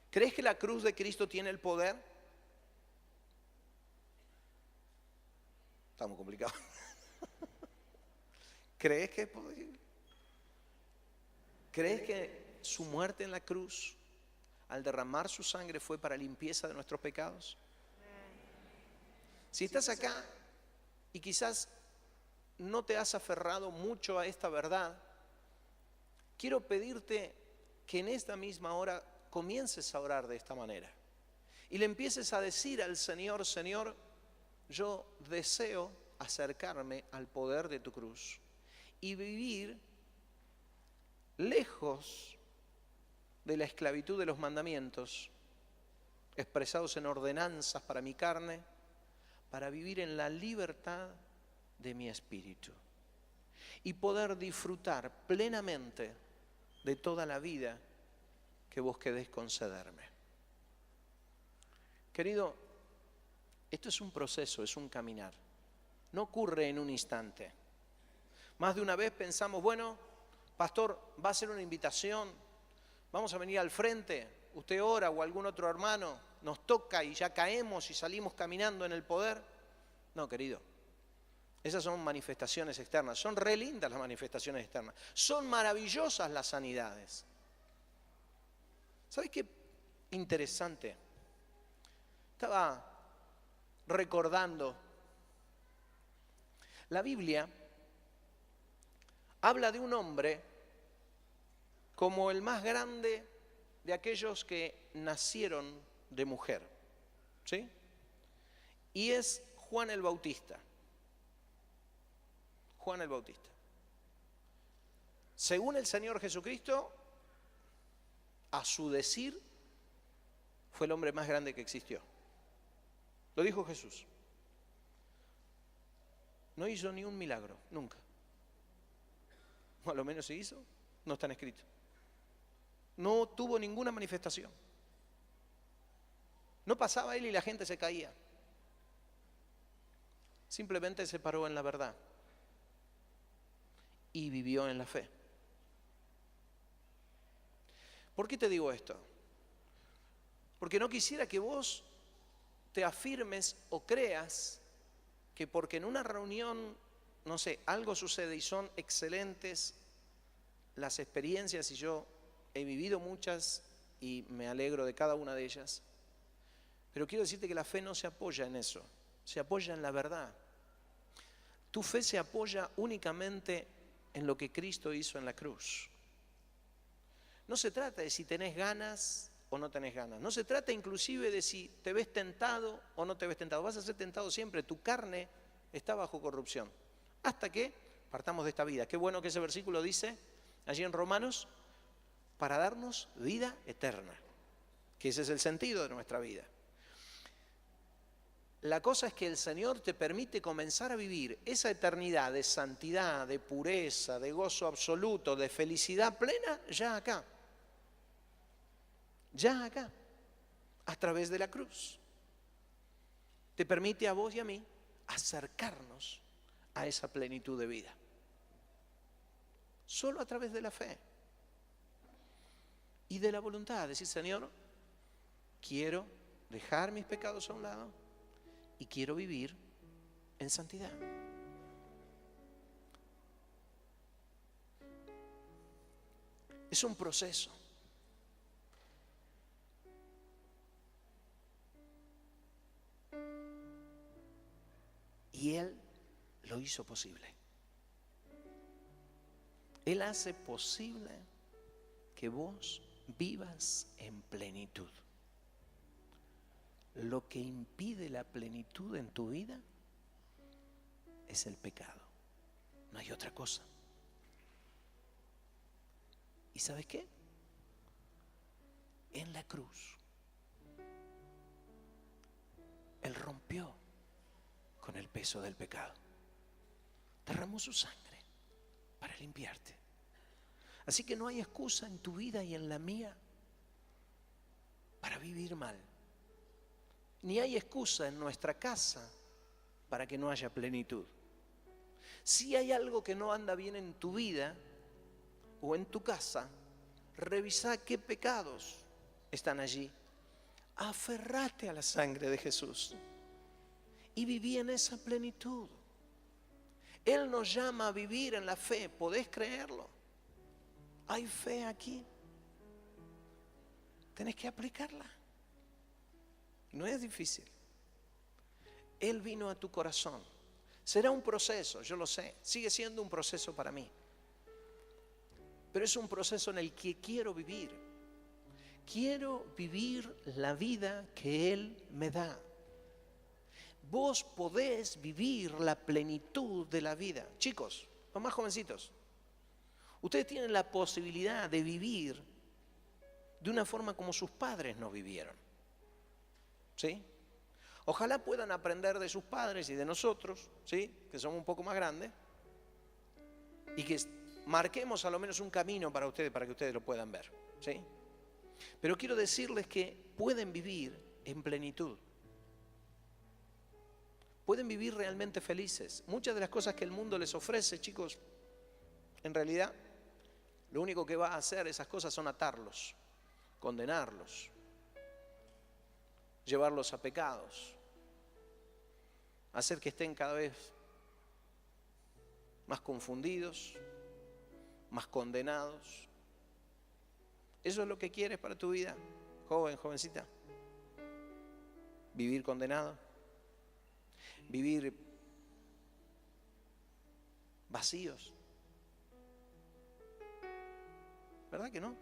¿Crees que la cruz de Cristo tiene el poder? Está muy complicado. ¿Crees que es posible? ¿Crees que su muerte en la cruz, al derramar su sangre, fue para limpieza de nuestros pecados? Si estás acá y quizás no te has aferrado mucho a esta verdad, quiero pedirte que en esta misma hora comiences a orar de esta manera y le empieces a decir al Señor: Señor, yo deseo acercarme al poder de tu cruz y vivir lejos de la esclavitud de los mandamientos expresados en ordenanzas para mi carne, para vivir en la libertad de mi espíritu y poder disfrutar plenamente de toda la vida que vos querés concederme. Querido, esto es un proceso, es un caminar. No ocurre en un instante. Más de una vez pensamos, bueno, pastor, va a ser una invitación, vamos a venir al frente, usted ora o algún otro hermano, nos toca y ya caemos y salimos caminando en el poder. No, querido, esas son manifestaciones externas, son re lindas las manifestaciones externas, son maravillosas las sanidades. ¿Sabes qué interesante? Estaba recordando, la Biblia habla de un hombre como el más grande de aquellos que nacieron de mujer, ¿sí? Y es Juan el Bautista. Juan el Bautista. Según el Señor Jesucristo, a su decir, fue el hombre más grande que existió. Lo dijo Jesús. No hizo ni un milagro, nunca. O a lo menos se hizo, no está escrito. No tuvo ninguna manifestación. No pasaba él y la gente se caía. Simplemente se paró en la verdad y vivió en la fe. ¿Por qué te digo esto? Porque no quisiera que vos te afirmes o creas que porque en una reunión, no sé, algo sucede y son excelentes las experiencias, y yo he vivido muchas y me alegro de cada una de ellas, pero quiero decirte que la fe no se apoya en eso, se apoya en la verdad. Tu fe se apoya únicamente en lo que Cristo hizo en la cruz. No se trata de si tenés ganas o no tenés ganas. No se trata inclusive de si te ves tentado o no te ves tentado. Vas a ser tentado siempre. Tu carne está bajo corrupción. Hasta que partamos de esta vida. Qué bueno que ese versículo dice allí en Romanos, para darnos vida eterna. Que ese es el sentido de nuestra vida. La cosa es que el Señor te permite comenzar a vivir esa eternidad de santidad, de pureza, de gozo absoluto, de felicidad plena, ya acá. Ya acá, a través de la cruz. Te permite a vos y a mí acercarnos a esa plenitud de vida. Solo a través de la fe y de la voluntad. Decir, Señor, quiero dejar mis pecados a un lado y quiero vivir en santidad. Es un proceso. Y Él lo hizo posible. Él hace posible que vos vivas en plenitud. lo que impide la plenitud en tu vida es el pecado. No hay otra cosa. ¿Y sabes qué? En la cruz, Él rompió con el peso del pecado. Derramó su sangre para limpiarte. Así que no hay excusa en tu vida y en la mía para vivir mal. Ni hay excusa en nuestra casa para que no haya plenitud. Si hay algo que no anda bien en tu vida o en tu casa, revisa qué pecados están allí. Aferrate a la sangre de Jesús y viví en esa plenitud. Él nos llama a vivir en la fe. ¿Podés creerlo? Hay fe aquí. Tenés que aplicarla. No es difícil. Él vino a tu corazón. Será un proceso, yo lo sé. Sigue siendo un proceso para mí. Pero es un proceso en el que quiero vivir. Quiero vivir la vida que Él me da. Vos podés vivir la plenitud de la vida. Chicos, los más jovencitos, ustedes tienen la posibilidad de vivir de una forma como sus padres no vivieron. ¿Sí? Ojalá puedan aprender de sus padres y de nosotros, ¿sí? Que somos un poco más grandes, y que marquemos a lo menos un camino para ustedes, para que ustedes lo puedan ver, ¿sí? Pero quiero decirles que pueden vivir en plenitud. Pueden vivir realmente felices. Muchas de las cosas que el mundo les ofrece, chicos, en realidad, lo único que va a hacer esas cosas son atarlos, condenarlos, llevarlos a pecados, hacer que estén cada vez más confundidos, más condenados. ¿Eso es lo que quieres para tu vida, joven, jovencita? ¿Vivir condenado? ¿Vivir vacíos? ¿Verdad que no?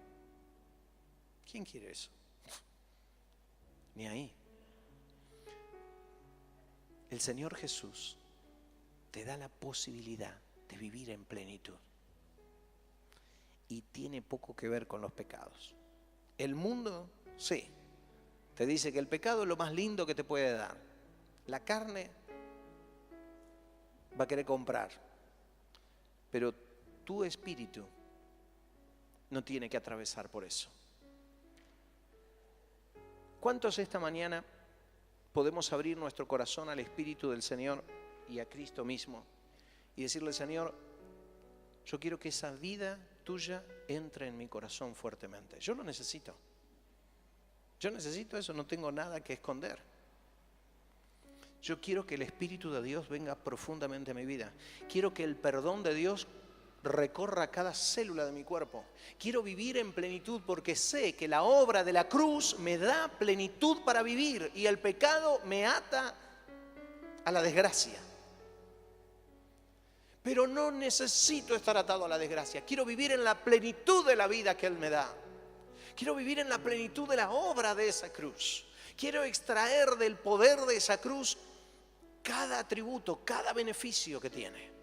¿Quién quiere eso? Ni ahí. El Señor Jesús te da la posibilidad de vivir en plenitud. Y tiene poco que ver con los pecados. El mundo, sí, te dice que el pecado es lo más lindo que te puede dar. La carne va a querer comprar, pero tu espíritu no tiene que atravesar por eso. ¿Cuántos esta mañana podemos abrir nuestro corazón al Espíritu del Señor y a Cristo mismo y decirle: Señor, yo quiero que esa vida tuya entre en mi corazón fuertemente? Yo lo necesito. Yo necesito eso, no tengo nada que esconder. Yo quiero que el Espíritu de Dios venga profundamente a mi vida. Quiero que el perdón de Dios recorra cada célula de mi cuerpo. Quiero vivir en plenitud porque sé que la obra de la cruz me da plenitud para vivir y el pecado me ata a la desgracia. Pero no necesito estar atado a la desgracia. Quiero vivir en la plenitud de la vida que Él me da. Quiero vivir en la plenitud de la obra de esa cruz. Quiero extraer del poder de esa cruz cada atributo, cada beneficio que tiene.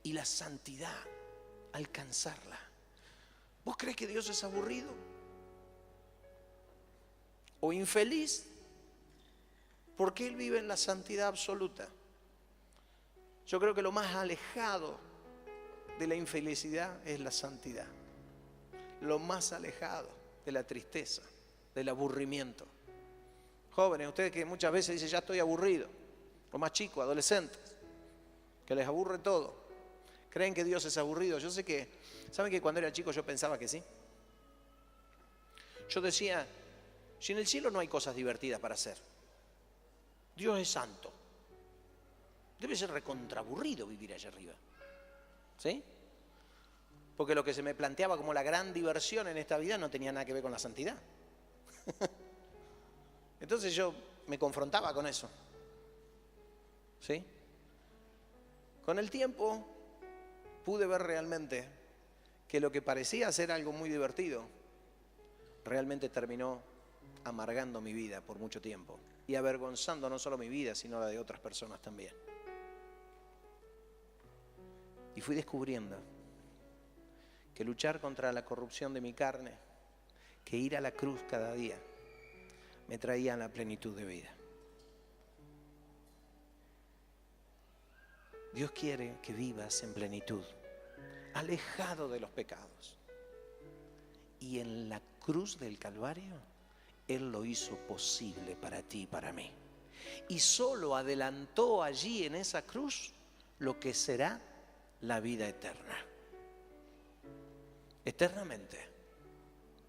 Y la santidad, alcanzarla. ¿Vos crees que Dios es aburrido? ¿O infeliz? Porque Él vive en la santidad absoluta. Yo creo que lo más alejado de la infelicidad es la santidad. Lo más alejado de la tristeza, del aburrimiento. Jóvenes, ustedes que muchas veces dicen: ya estoy aburrido. O más chicos, adolescentes, que les aburre todo. ¿Creen que Dios es aburrido? Yo sé que, ¿saben que cuando era chico yo pensaba que sí? Yo decía: si en el cielo no hay cosas divertidas para hacer, Dios es santo, debe ser recontraburrido vivir allá arriba. ¿Sí? Porque lo que se me planteaba como la gran diversión en esta vida no tenía nada que ver con la santidad. Entonces yo me confrontaba con eso. ¿Sí? Con el tiempo pude ver realmente que lo que parecía ser algo muy divertido realmente terminó amargando mi vida por mucho tiempo y avergonzando no solo mi vida, sino la de otras personas también. Y fui descubriendo que luchar contra la corrupción de mi carne, que ir a la cruz cada día, me traía la plenitud de vida. Dios quiere que vivas en plenitud, alejado de los pecados. Y en la cruz del Calvario, Él lo hizo posible para ti y para mí. Y solo adelantó allí en esa cruz lo que será la vida eterna. Eternamente,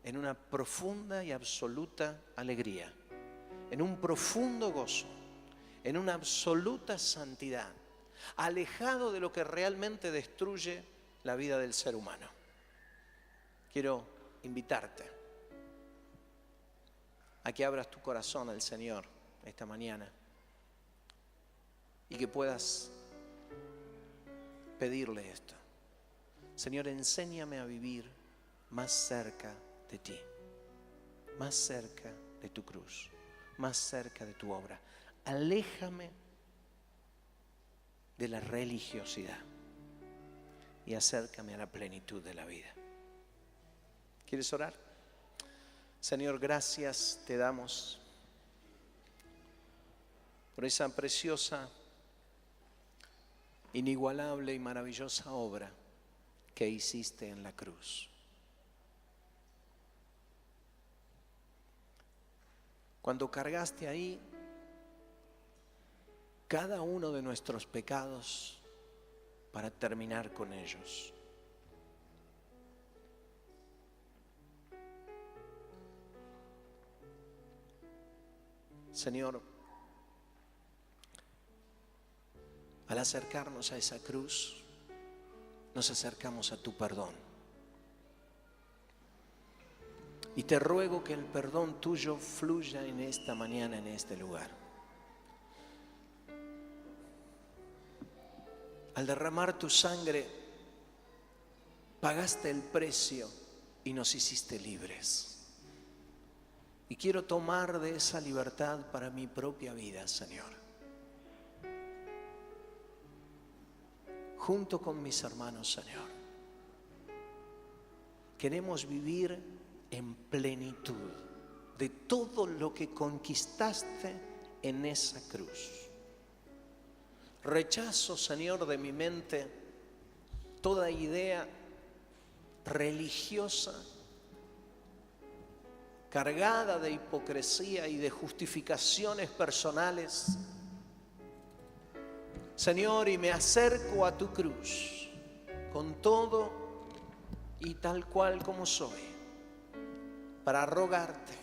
en una profunda y absoluta alegría, en un profundo gozo, en una absoluta santidad, alejado de lo que realmente destruye la vida del ser humano. Quiero invitarte a que abras tu corazón al Señor esta mañana y que puedas pedirle esto. Señor, enséñame a vivir más cerca de ti, más cerca de tu cruz, más cerca de tu obra. Aléjame de la religiosidad y acércame a la plenitud de la vida. ¿Quieres orar? Señor, gracias te damos por esa preciosa, inigualable y maravillosa obra que hiciste en la cruz. Cuando cargaste ahí cada uno de nuestros pecados para terminar con ellos. Señor, al acercarnos a esa cruz, nos acercamos a tu perdón. Y te ruego que el perdón tuyo fluya en esta mañana, en este lugar. Al derramar tu sangre, pagaste el precio y nos hiciste libres. Y quiero tomar de esa libertad para mi propia vida, Señor. Junto con mis hermanos, Señor, queremos vivir en plenitud de todo lo que conquistaste en esa cruz. Rechazo, Señor, de mi mente toda idea religiosa cargada de hipocresía y de justificaciones personales. Señor, y me acerco a tu cruz con todo y tal cual como soy, para rogarte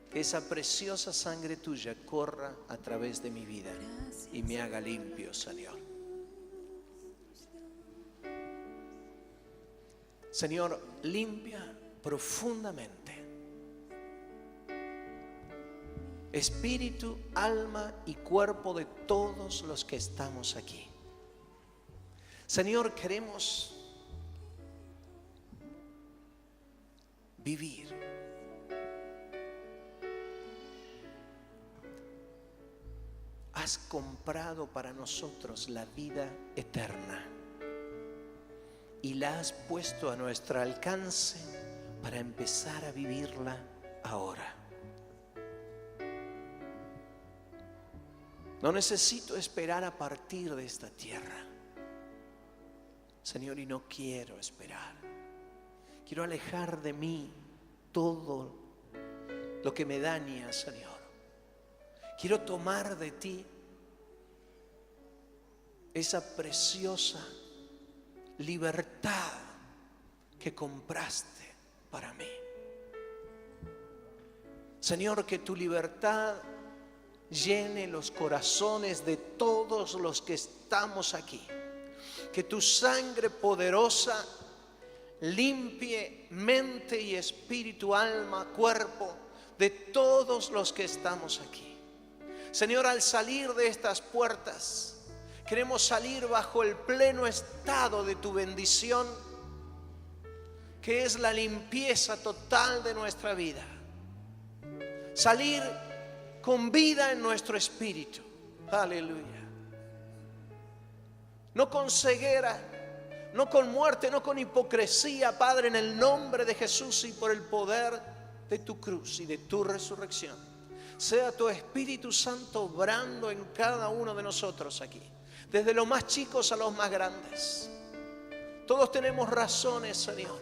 que esa preciosa sangre tuya corra a través de mi vida y me haga limpio, Señor. Señor, limpia profundamente espíritu, alma y cuerpo de todos los que estamos aquí. Señor, queremos vivir has comprado para nosotros la vida eterna y la has puesto a nuestro alcance para empezar a vivirla ahora. No necesito esperar a partir de esta tierra, Señor, y no quiero esperar. Quiero alejar de mí todo lo que me daña, Señor. Quiero tomar de ti esa preciosa libertad que compraste para mí. Señor, que tu libertad llene los corazones de todos los que estamos aquí. Que tu sangre poderosa limpie mente y espíritu, alma, cuerpo de todos los que estamos aquí. Señor, al salir de estas puertas, queremos salir bajo el pleno estado de tu bendición, que es la limpieza total de nuestra vida. salir con vida en nuestro espíritu. Aleluya. No con ceguera, no con muerte, no con hipocresía, Padre, en el nombre de Jesús y por el poder de tu cruz y de tu resurrección. Sea tu Espíritu Santo obrando en cada uno de nosotros aquí, desde los más chicos a los más grandes. Todos tenemos razones, Señor.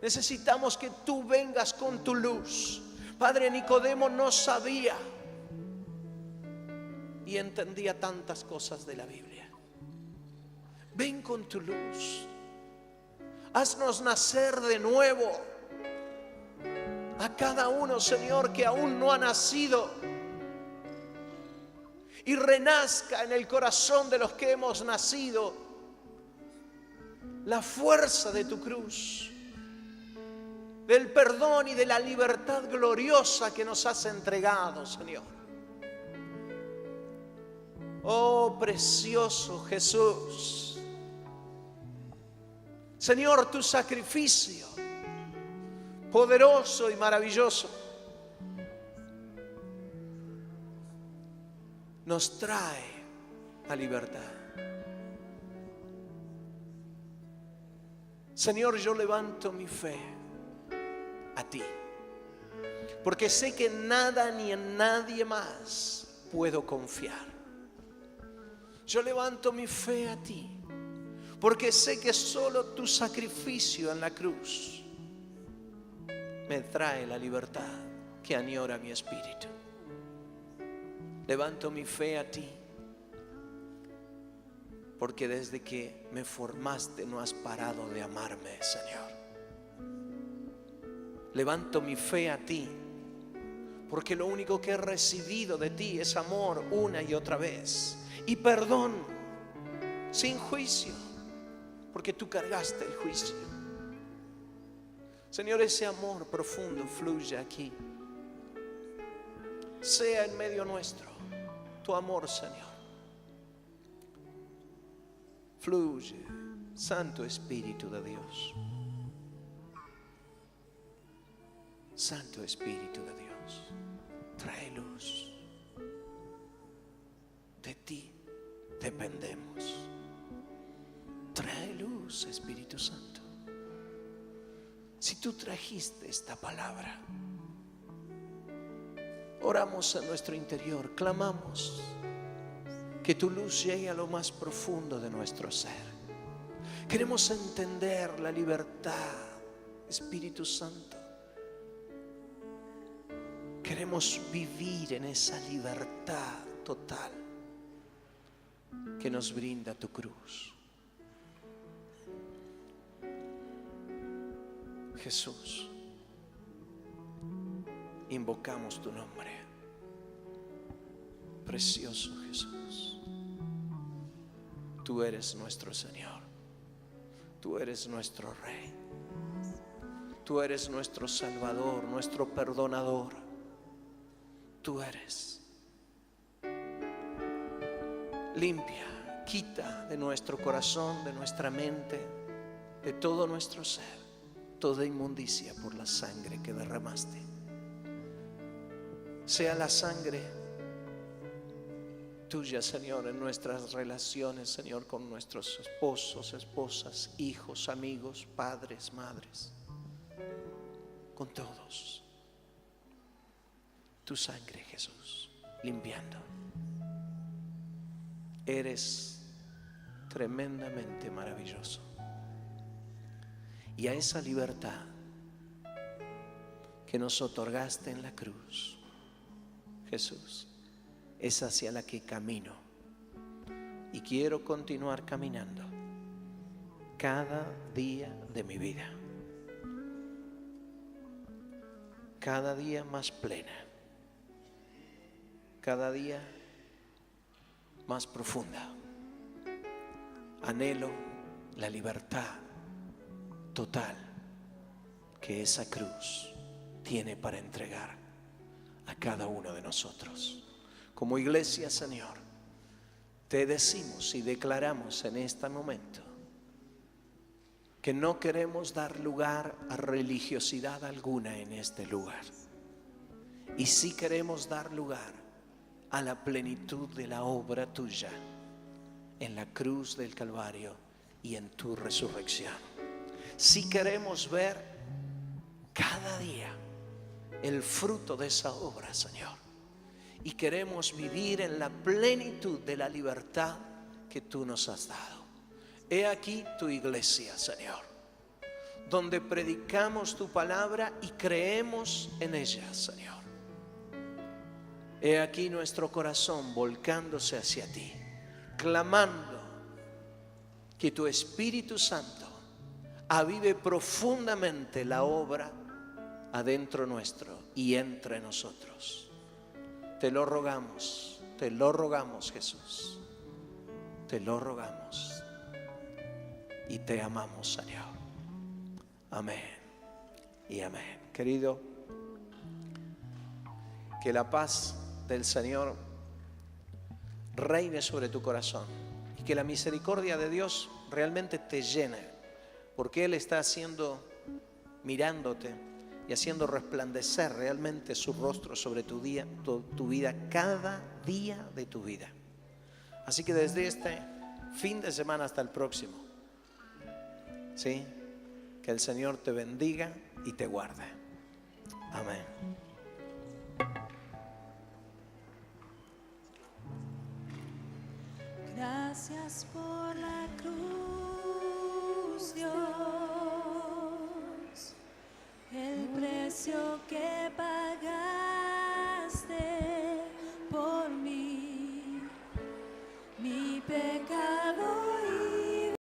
Necesitamos que tú vengas con tu luz. Padre, Nicodemo no sabía y entendía tantas cosas de la Biblia. Ven con tu luz. Haznos nacer de nuevo. A cada uno, Señor, que aún no ha nacido, y renazca en el corazón de los que hemos nacido la fuerza de tu cruz, del perdón y de la libertad gloriosa que nos has entregado, Señor. Oh, precioso Jesús. Señor, tu sacrificio poderoso y maravilloso nos trae a libertad. Señor, yo levanto mi fe a ti, porque sé que en nada ni en nadie más puedo confiar. Yo levanto mi fe a ti, porque sé que solo tu sacrificio en la cruz me trae la libertad que añora mi espíritu. Levanto mi fe a ti, porque desde que me formaste no has parado de amarme, Señor. Levanto mi fe a ti, porque lo único que he recibido de ti es amor una y otra vez, y perdón sin juicio, porque tú cargaste el juicio. Señor, ese amor profundo fluye aquí. Sea en medio nuestro tu amor, Señor. Fluye, Santo Espíritu de Dios. Santo Espíritu de Dios, trae luz. De ti dependemos. Trae luz, Espíritu Santo. Si tú trajiste esta palabra, oramos en nuestro interior, clamamos que tu luz llegue a lo más profundo de nuestro ser. Queremos entender la libertad, Espíritu Santo. Queremos vivir en esa libertad total que nos brinda tu cruz. Jesús, invocamos tu nombre. Precioso Jesús, tú eres nuestro Señor, tú eres nuestro Rey, tú eres nuestro Salvador, nuestro perdonador. Tú eres. Limpia, quita de nuestro corazón, de nuestra mente, de todo nuestro ser, toda inmundicia por la sangre que derramaste. Sea la sangre tuya, Señor, en nuestras relaciones, Señor, con nuestros esposos, esposas, hijos, amigos, padres, madres, con todos. Tu sangre, Jesús, limpiando. Eres tremendamente maravilloso. Y a esa libertad que nos otorgaste en la cruz, Jesús, es hacia la que camino. Y quiero continuar caminando cada día de mi vida. Cada día más plena. Cada día más profunda. Anhelo la libertad total que esa cruz tiene para entregar a cada uno de nosotros. Como iglesia, Señor, te decimos y declaramos en este momento que no queremos dar lugar a religiosidad alguna en este lugar. Y sí queremos dar lugar a la plenitud de la obra tuya en la cruz del Calvario y en tu resurrección. Sí queremos ver cada día el fruto de esa obra, Señor. Y queremos vivir en la plenitud de la libertad que tú nos has dado. He aquí tu iglesia, Señor, donde predicamos tu palabra y creemos en ella, Señor. He aquí nuestro corazón volcándose hacia ti, clamando que tu Espíritu Santo avive profundamente la obra adentro nuestro y entre nosotros. Te lo rogamos, Jesús. Te lo rogamos y te amamos, Señor. Amén y amén. Querido, que la paz del Señor reine sobre tu corazón y que la misericordia de Dios realmente te llene, porque Él está mirándote y haciendo resplandecer realmente su rostro sobre tu vida, cada día de tu vida. Así que desde este fin de semana hasta el próximo, ¿sí? Que el Señor te bendiga y te guarde. Amén. Gracias por la cruz, Dios, el precio que